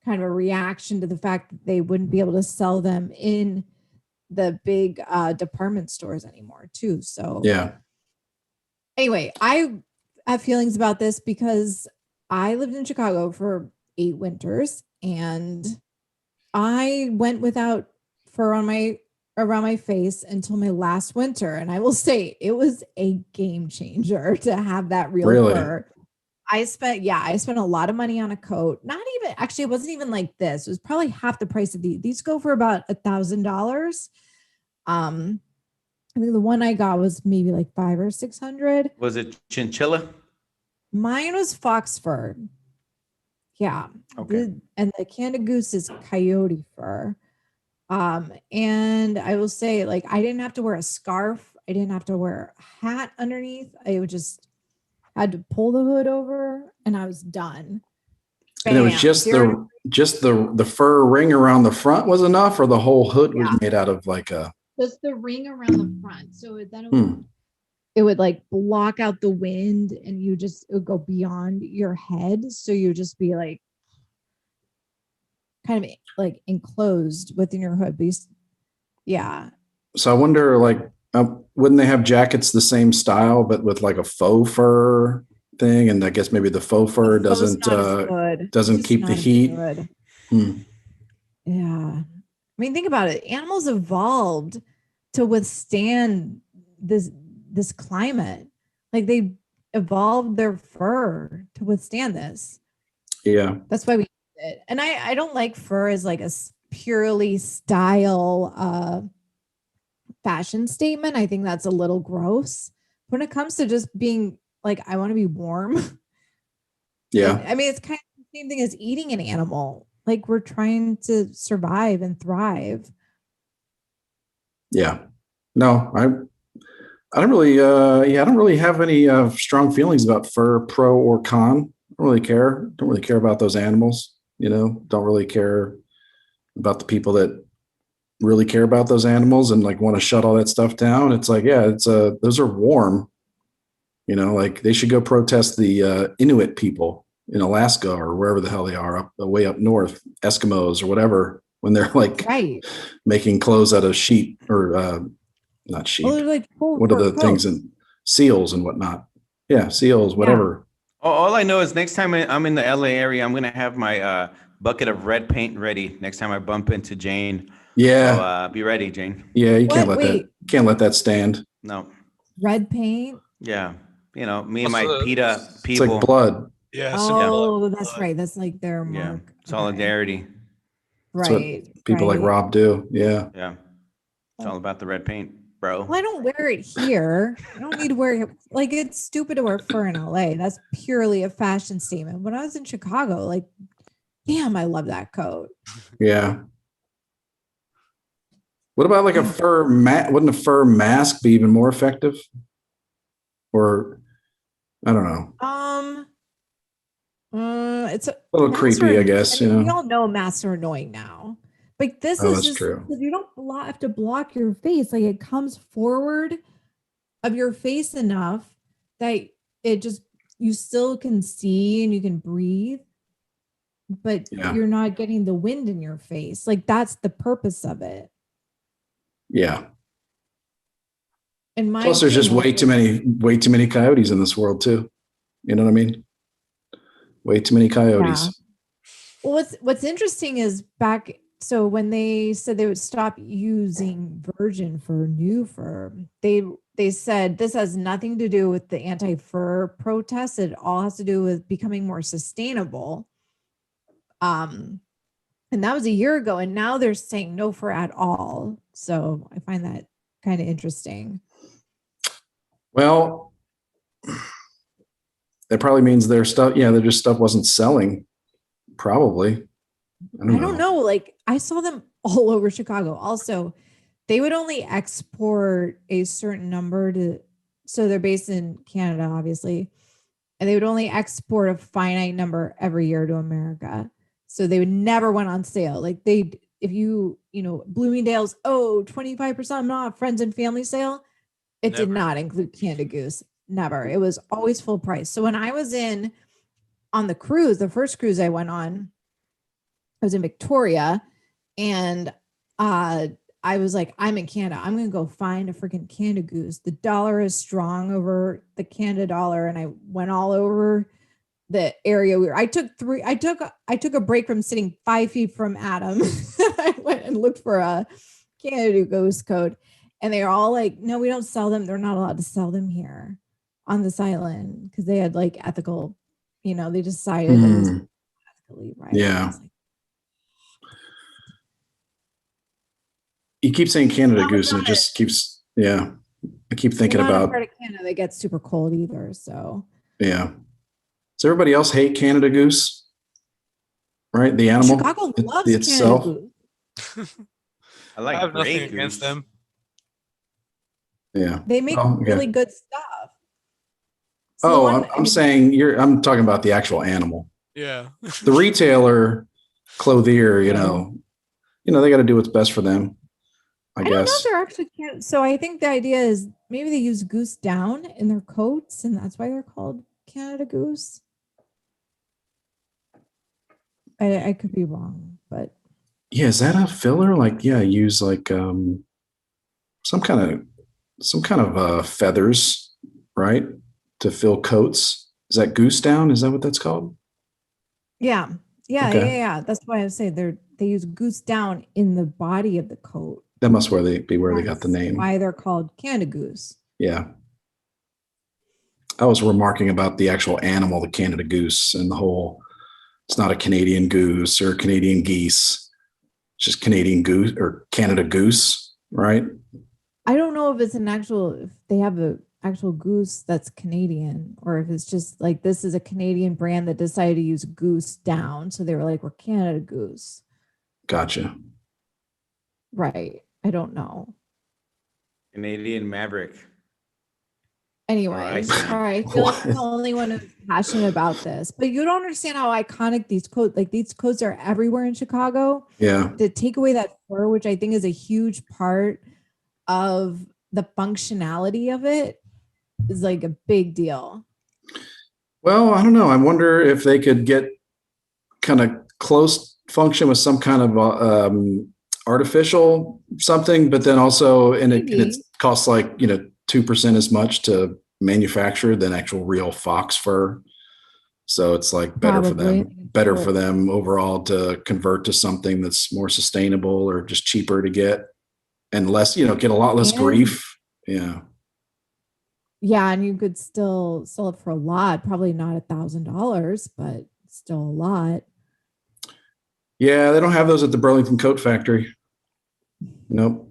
kind of a reaction to the fact that they wouldn't be able to sell them in the big department stores anymore too. So yeah. Anyway, I have feelings about this because I lived in Chicago for 8 winters, and I went without fur around my face until my last winter. And I will say it was a game changer to have that real fur. I spent a lot of money on a coat. It wasn't even like this. It was probably half the price of these. These go for about $1,000. I think the one I got was maybe like $500 or $600. Was it chinchilla? Mine was fox fur. Yeah. Okay. And the Canada Goose is coyote fur. And I will say, like, I didn't have to wear a scarf. I didn't have to wear a hat underneath. I would just had to pull the hood over and I was done. Bam. And it was just the fur ring around the front was enough, or the whole hood was made out of like a. Just the ring around the front. So then it would like block out the wind, and it would go beyond your head. So you would just be like kind of like enclosed within your hood. Yeah. So I wonder, like, wouldn't they have jackets the same style, but with like a faux fur thing? And I guess maybe the faux fur doesn't keep the heat. Yeah. I mean, think about it. Animals evolved to withstand this climate. Like, they evolved their fur to withstand this. Yeah. That's why we use it. And I don't like fur as like a purely style fashion statement. I think that's a little gross. When it comes to just being like, I want to be warm. Yeah. I mean, it's kind of the same thing as eating an animal. Like, we're trying to survive and thrive. Yeah. No, I don't really, I don't really have any strong feelings about fur, pro or con. I don't really care. Don't really care about those animals. Don't really care about the people that really care about those animals and like want to shut all that stuff down, it's like, yeah, those are warm. You know, like they should go protest the Inuit people in Alaska or wherever the hell they are, way up north, Eskimos or whatever, when they're like making clothes out of sheep or not sheep. Oh, like what are the things in seals and whatnot? Yeah, seals, whatever. All I know is next time I'm in the LA area, I'm gonna have my bucket of red paint ready. Next time I bump into Jane. Yeah. So, be ready, Jane. Yeah, you can't let that stand. No. Red paint. Yeah. You know, me and my PETA people. It's like blood. Yeah. Oh, that's right. That's like their mark. Yeah. Solidarity. Right. People like Rob do. Yeah. Yeah. It's all about the red paint, bro. Well, I don't wear it here. I don't need to wear it. Like, it's stupid to wear fur in LA. That's purely a fashion statement. When I was in Chicago, like, damn, I love that coat. Yeah. What about like a fur wouldn't a fur mask be even more effective? Or I don't know. It's a little creepy, I guess. We all know masks are annoying now. But this is just true. You don't have to block your face. Like, it comes forward of your face enough that it just, you still can see and you can breathe, but you're not getting the wind in your face. Like, that's the purpose of it. Yeah. Plus, there's just way too many coyotes in this world too. You know what I mean? Way too many coyotes. Yeah. Well, what's interesting is so when they said they would stop using virgin for new fur, they said this has nothing to do with the anti-fur protests. It all has to do with becoming more sustainable. And that was a year ago, and now they're saying no fur at all. So I find that kind of interesting. Well, that probably means their stuff. Yeah, their stuff wasn't selling. Probably. I don't know. Like, I saw them all over Chicago. Also, they would only export a certain number so they're based in Canada, obviously, and they would only export a finite number every year to America. So they would never went on sale. Like, if you Bloomingdale's, 25% off friends and family sale, it did not include Canada Goose. Never. It was always full price. So when I was on the cruise, the first cruise I went on, I was in Victoria, and I was like, I'm in Canada. I'm going to go find a freaking Canada Goose. The dollar is strong over the Canada dollar. And I went all over the area I took a break from sitting 5 feet from Adam. I went and looked for a Canada Goose coat, and they're all like, no, we don't sell them. They're not allowed to sell them here on this island because they had like ethical, they decided that it was ethically right. Yeah. You keep saying Canada Goose, and it just keeps, I keep thinking about part of Canada that gets super cold either. So yeah. Does everybody else hate Canada Goose? Right, the animal. Chicago loves itself. Canada Goose. I have nothing against them. Yeah, they make really good stuff. So I'm saying I'm talking about the actual animal. Yeah. The retailer, clothier, they got to do what's best for them. I guess. Don't know if they're actually can't. So I think the idea is maybe they use goose down in their coats, and that's why they're called Canada Goose. I could be wrong, but yeah, is that a filler? Like, use like some kind of feathers, right, to fill coats. Is that goose down? Is that what that's called? Yeah. That's why I say they use goose down in the body of the coat. That must be where they got the name. Why they're called Canada Goose. Yeah. I was remarking about the actual animal, the Canada Goose, and the whole. It's not a Canadian goose or Canadian geese. It's just Canadian goose or Canada Goose, right? I don't know if if they have an actual goose that's Canadian, or if it's just like this is a Canadian brand that decided to use goose down. So they were like, we're Canada Goose. Gotcha. Right. I don't know. Canadian Maverick. Anyway, sorry, I feel like I'm the only one who's passionate about this, but you don't understand how iconic these coats, like these coats are everywhere in Chicago. Yeah. To take away that fur, which I think is a huge part of the functionality of it, is like a big deal. Well, I don't know. I wonder if they could get kind of close function with some kind of artificial something, but then also, and it costs like, 2% as much to manufacture than actual real fox fur. So it's like better for them overall to convert to something that's more sustainable or just cheaper to get and less, get a lot less grief. Yeah. Yeah. And you could still sell it for a lot, probably not $1,000, but still a lot. Yeah. They don't have those at the Burlington Coat Factory. Nope.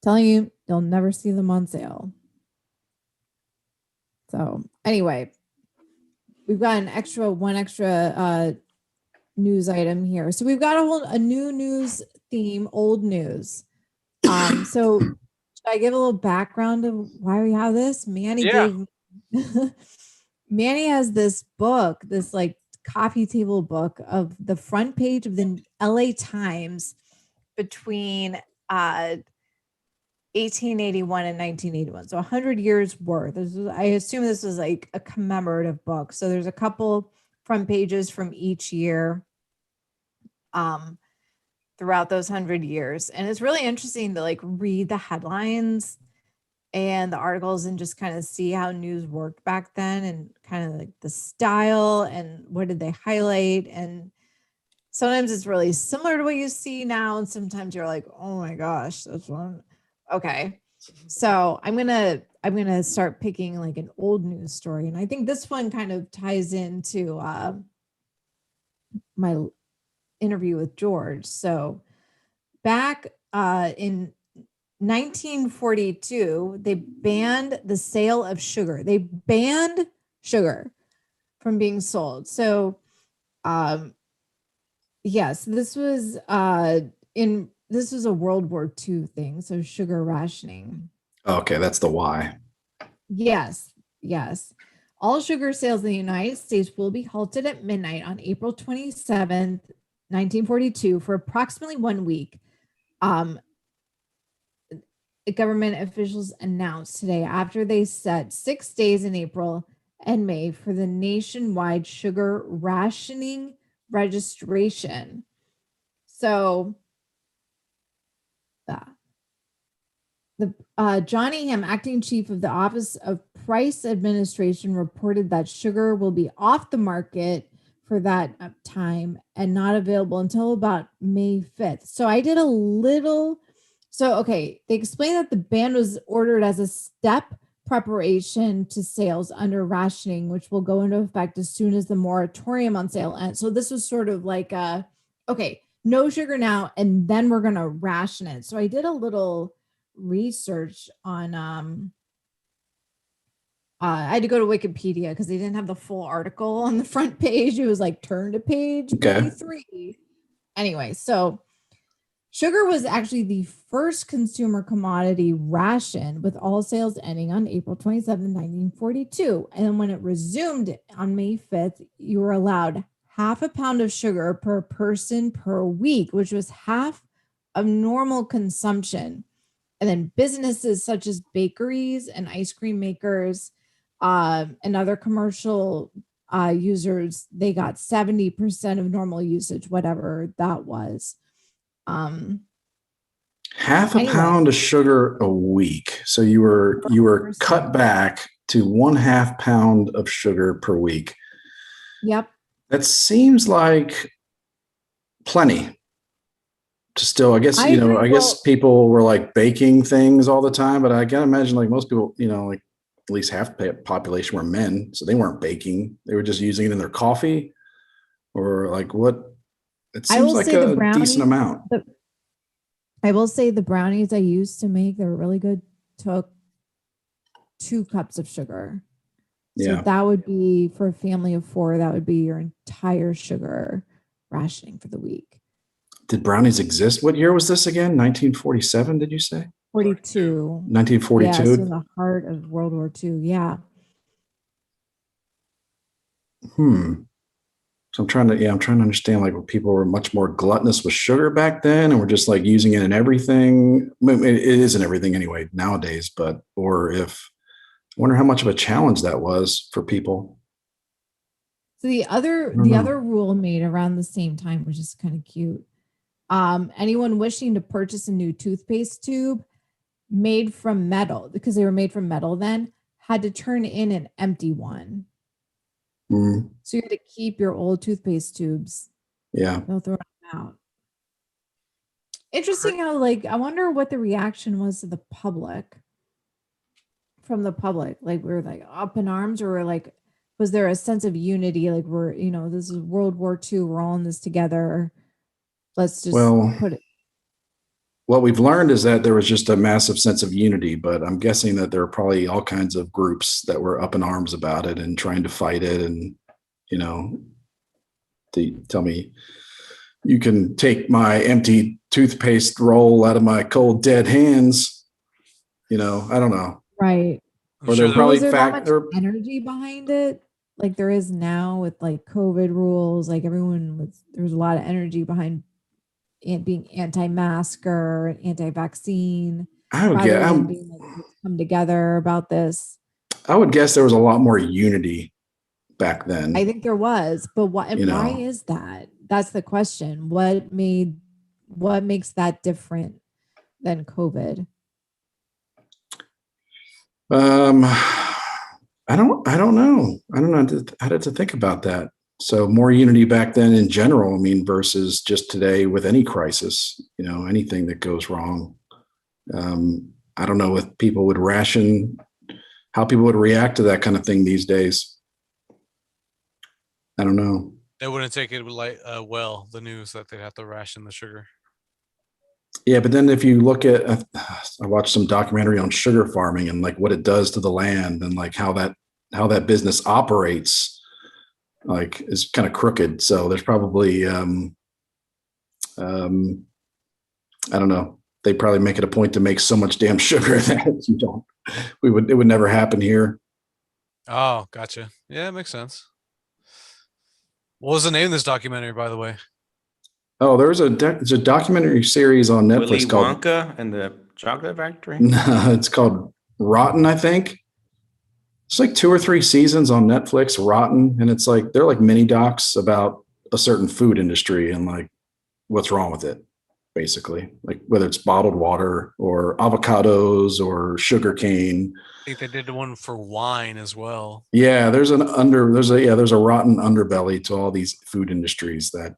Telling you, you'll never see them on sale. So anyway, we've got one extra news item here. So we've got a new news theme, old news. So should I give a little background of why we have this? Manny has this book, this like coffee table book of the front page of the LA Times between 1881 and 1981. So 100 years worth. I assume this was like a commemorative book. So there's a couple front pages from each year throughout those 100 years. And it's really interesting to like read the headlines and the articles and just kind of see how news worked back then and kind of like the style and what did they highlight. And sometimes it's really similar to what you see now. And sometimes you're like, oh my gosh, that's one. Okay. So I'm going to start picking like an old news story. And I think this one kind of ties into my interview with George. So back in 1942, they banned the sale of sugar. They banned sugar from being sold. So yes, this was this was a World War II thing. So sugar rationing. Okay, that's the why. Yes. All sugar sales in the United States will be halted at midnight on April 27th, 1942 for approximately 1 week. Government officials announced today after they set 6 days in April and May for the nationwide sugar rationing registration. So Johnny Ham, acting chief of the Office of Price Administration, reported that sugar will be off the market for that time and not available until about May 5th. So I did a little. So, okay, they explained that the ban was ordered as a step preparation to sales under rationing, which will go into effect as soon as the moratorium on sale ends. So this was sort of like, okay, no sugar now, and then we're going to ration it. So I did a little research on, I had to go to Wikipedia because they didn't have the full article on the front page. It was like turn to page 23. Anyway, so sugar was actually the first consumer commodity ration, with all sales ending on April 27, 1942. And when it resumed on May 5th, you were allowed half a pound of sugar per person per week, which was half of normal consumption. And then businesses such as bakeries and ice cream makers and other commercial users, they got 70% of normal usage, whatever that was. Half a pound of sugar a week. So you were cut back to 1/2 pound of sugar per week. Yep. That seems like plenty. To still, I guess, I guess people were like baking things all the time, but I can't imagine like most people, like at least half the population were men. So they weren't baking. They were just using it in their coffee or like what? It seems like a decent amount. I will say the brownies I used to make, they were really good, took 2 cups of sugar. So that would be, for a family of 4, that would be your entire sugar rationing for the week. Did brownies exist? What year was this again? 1947, did you say? 42. 1942. Yeah, so in the heart of World War II. Yeah. So I'm trying to understand, like, when people were much more gluttonous with sugar back then, and we're just like using it in everything. I mean, it is in everything anyway nowadays, or if, I wonder how much of a challenge that was for people. So the other rule made around the same time, which is kind of cute. Anyone wishing to purchase a new toothpaste tube made from metal, because they were made from metal then, had to turn in an empty one. So you had to keep your old toothpaste tubes. Yeah. They'll throw them out. Interesting how, like, I wonder what the reaction was to the public. From the public, like, we're like up in arms, or like, was there a sense of unity? Like, we're, this is World War II. We're all in this together. Let's just put it. What we've learned is that there was just a massive sense of unity, but I'm guessing that there are probably all kinds of groups that were up in arms about it and trying to fight it. And, they tell me, you can take my empty toothpaste roll out of my cold, dead hands. I don't know. Right. Or they're probably that much energy behind it, like there is now with like COVID rules. Like there's a lot of energy behind being anti-mask or anti-vaccine. I would come together about this. I would guess there was a lot more unity back then. I think there was, but why is that? That's the question. What makes that different than COVID? I don't know. I don't know how to think about that. So more unity back then in general, versus just today with any crisis, anything that goes wrong. I don't know if people would how people would react to that kind of thing these days. I don't know. They wouldn't take it like the news that they'd have to ration the sugar. Yeah, but then if you look at, I watched some documentary on sugar farming and like what it does to the land, and like how that business operates, like, is kind of crooked. So there's probably, I don't know. They probably make it a point to make so much damn sugar that it would never happen here. Oh, gotcha. Yeah, it makes sense. What was the name of this documentary, by the way? Oh, there's a documentary series on Netflix Willy called Wonka and the Chocolate Factory. No, it's called Rotten, I think. It's like 2 or 3 seasons on Netflix, Rotten, and it's like they're like mini docs about a certain food industry and like what's wrong with it, basically. Like whether it's bottled water or avocados or sugarcane. I think they did one for wine as well. Yeah, there's a rotten underbelly to all these food industries that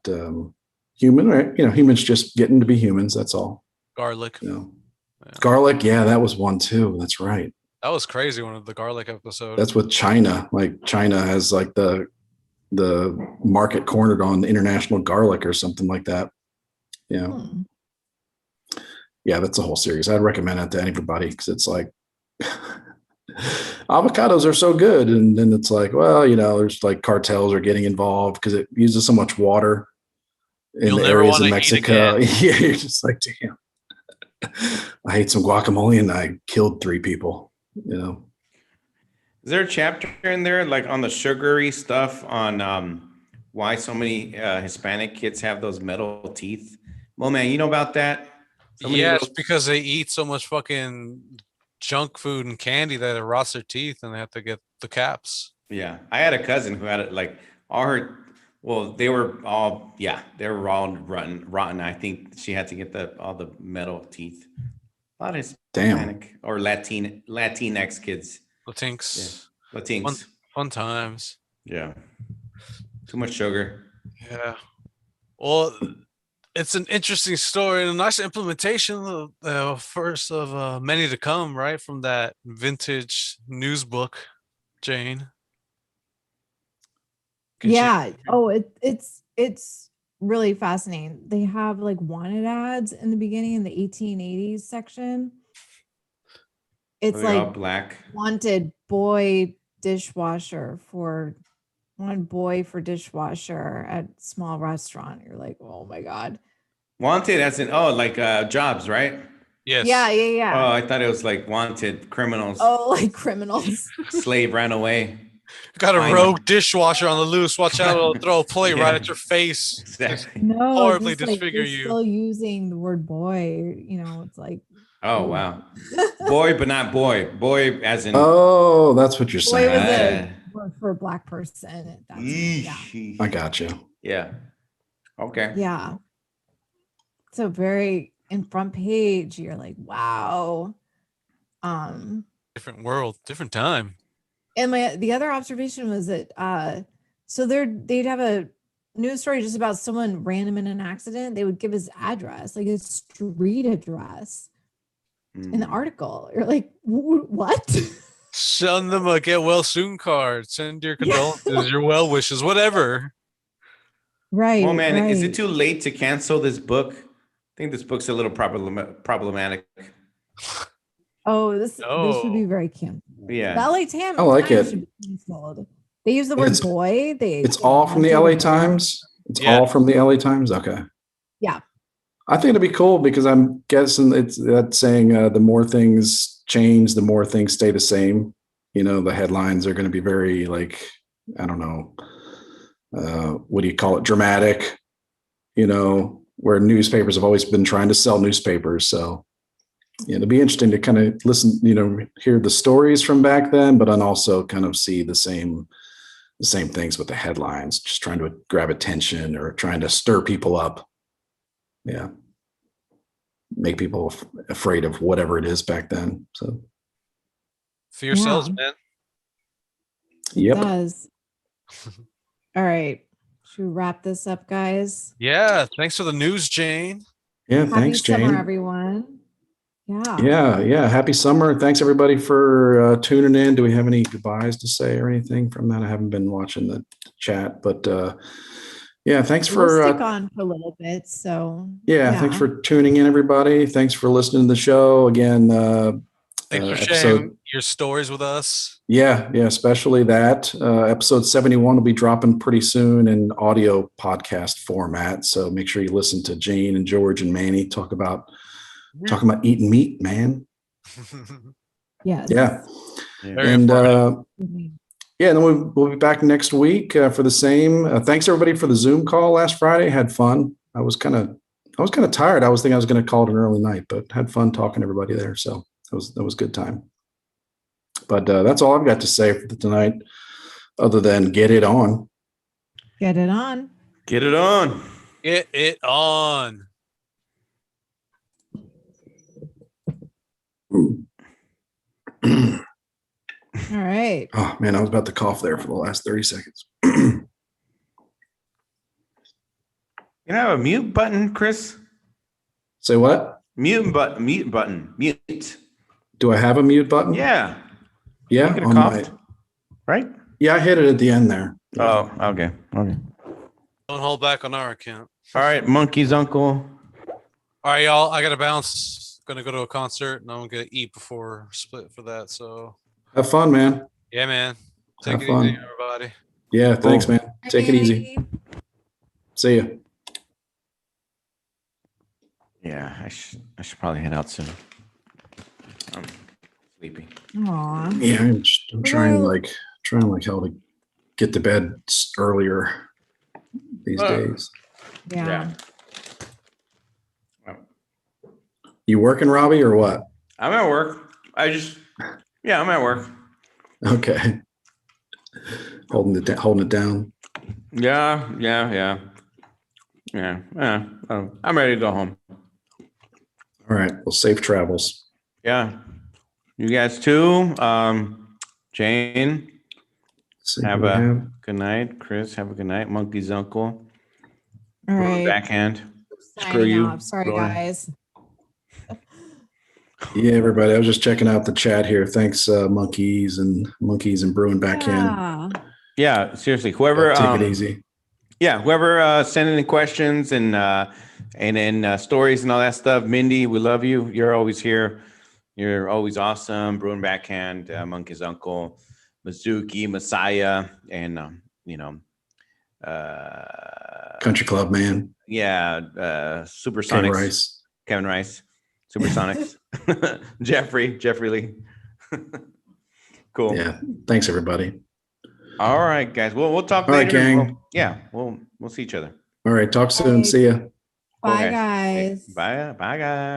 humans just getting to be humans. That's all. Garlic. Yeah. Garlic. Yeah, that was one too. That's right. That was crazy. One of the garlic episodes. That's with China. Like China has like the market cornered on international garlic or something like that. Yeah. Yeah, that's a whole series. I'd recommend it to anybody because it's like avocados are so good. And then it's like, well, there's like cartels are getting involved because it uses so much water in the areas of Mexico. Yeah, you're just like, damn. I ate some guacamole and I killed 3 people, Is there a chapter in there like on the sugary stuff on why so many Hispanic kids have those metal teeth? Well, man, you know about that? It's because they eat so much fucking junk food and candy that it rots their teeth and they have to get the caps. Yeah. I had a cousin who had it like all her, they were all rotten. I think she had to get all the metal teeth. A lot of Hispanic or Latinx kids. Latinx. Yeah. Latinx. Fun times. Yeah. Too much sugar. Yeah. Well, it's an interesting story and a nice implementation. First of many to come, right? From that vintage news book, Jane. It's really fascinating. They have like wanted ads in the beginning in the 1880s section. It's like all black. Wanted boy dishwasher for dishwasher at small restaurant. You're like, oh my God. Wanted as in, like jobs, right? Yes. Yeah. Oh, I thought it was like wanted criminals. Oh, like criminals. Slave ran away. Got a Fine. rogue dishwasher on the loose. Watch out, it'll throw a plate right Yeah. at your face. Exactly. No, Horribly just like disfigure they're you. still using the word boy. You know, it's like Oh, wow. Boy, but not boy. Boy as in. Oh, that's what you're boy saying. was Ah. a word for a black person. That's Eesh. I got you. Yeah. Okay. yeah. So very in front page, you're like, wow. Different world, different time. And the other observation was that so they'd have a news story just about someone random in an accident. They would give his address, like his street address in the article. You're like, what? Send them a get well soon card. Send your condolences, your well wishes, whatever. Right. Oh man, is it right. too late to cancel this book? I think this book's a little problematic. Oh, this would be very camp. Yeah. The LA Times. I like it. Should be canceled. They use the word It's- boy. It's all from the LA Times. It's Yeah. all from the LA Times. Okay. Yeah. I think it'd be cool because I'm guessing that's saying the more things change, the more things stay the same. You know, the headlines are going to be very like, I don't know, what do you call it? Dramatic, you know, where newspapers have always been trying to sell newspapers. So yeah, it'll be interesting to kind of listen, you know, hear the stories from back then, but then also kind of see the same things with the headlines, just trying to grab attention or trying to stir people up. Yeah. Make people afraid of whatever it is back then. So, For yourselves, Yeah. man. yep. It does. All right. Should we wrap this up, guys? Yeah. Thanks for the news, Jane. Yeah. Happy Thanks, summer, Jane. everyone. Yeah. Yeah. Happy summer. Thanks everybody for tuning in. Do we have any goodbyes to say or anything from that? I haven't been watching the chat, but yeah, thanks We'll for stick on for a little bit. So thanks for tuning in, everybody. Thanks for listening to the show again. Thanks for episode- sharing your stories with us. Yeah, especially that. Episode 71 will be dropping pretty soon in audio podcast format. So make sure you listen to Jane and George and Manny talking about eating meat, man. yes. Yeah. Very And Mhm. yeah, and then we'll be back next week for the same. Thanks everybody for the Zoom call last Friday. Had fun. I was kind of tired. I was thinking I was going to call it an early night, but had fun talking to everybody there. So that was a good time. But that's all I've got to say for tonight, other than get it on. Get it on. Get it on. Get it on. All right. Oh man, I was about to cough there for the last 30 seconds. You have a mute button, Chris? Say what? Mute button. Mute. Do I have a mute button? Yeah. Yeah. You could have on coughed, my- right? yeah, I hit it at the end there. Oh, okay. Okay. Don't hold back on our account. All right, Monkey's uncle. All right, y'all. I gotta bounce. Gonna go to a concert and I'm gonna eat before split for that. So Have fun, man. yeah, man. Take Have it fun. easy, everybody. Yeah, thanks, Cool. man. Take it easy. See ya. Yeah, I should probably head out soon. I'm sleepy. Aw. Yeah, I'm trying like hell to get to bed earlier these days. Yeah. You working, Robbie, or what? I'm at work. I'm at work. Okay. Holding it down. Yeah. I'm ready to go home. All right. Well, safe travels. Yeah. You guys too. Jane, See have what we a have. good night. Chris, have a good night. Monkey's uncle. All right. Backhand. Screw Signing you. off. Sorry, Roy. guys. Yeah, everybody. I was just checking out the chat here. Thanks, monkeys and brewing backhand. Yeah, seriously. Whoever Take it easy. Yeah, whoever sent in questions and stories and all that stuff. Mindy, we love you. You're always here. You're always awesome. Bruin Backhand, Monkey's Uncle, Mizuki, Messiah, and Country Club Man. yeah, Supersonics. Rice. Kevin Rice. Supersonics. Jeffrey Lee. Cool. Yeah. Thanks, everybody. All right, guys. We'll talk All right, later. gang. We'll see each other. All right. Talk soon. See ya. Bye, guys. Bye, guys.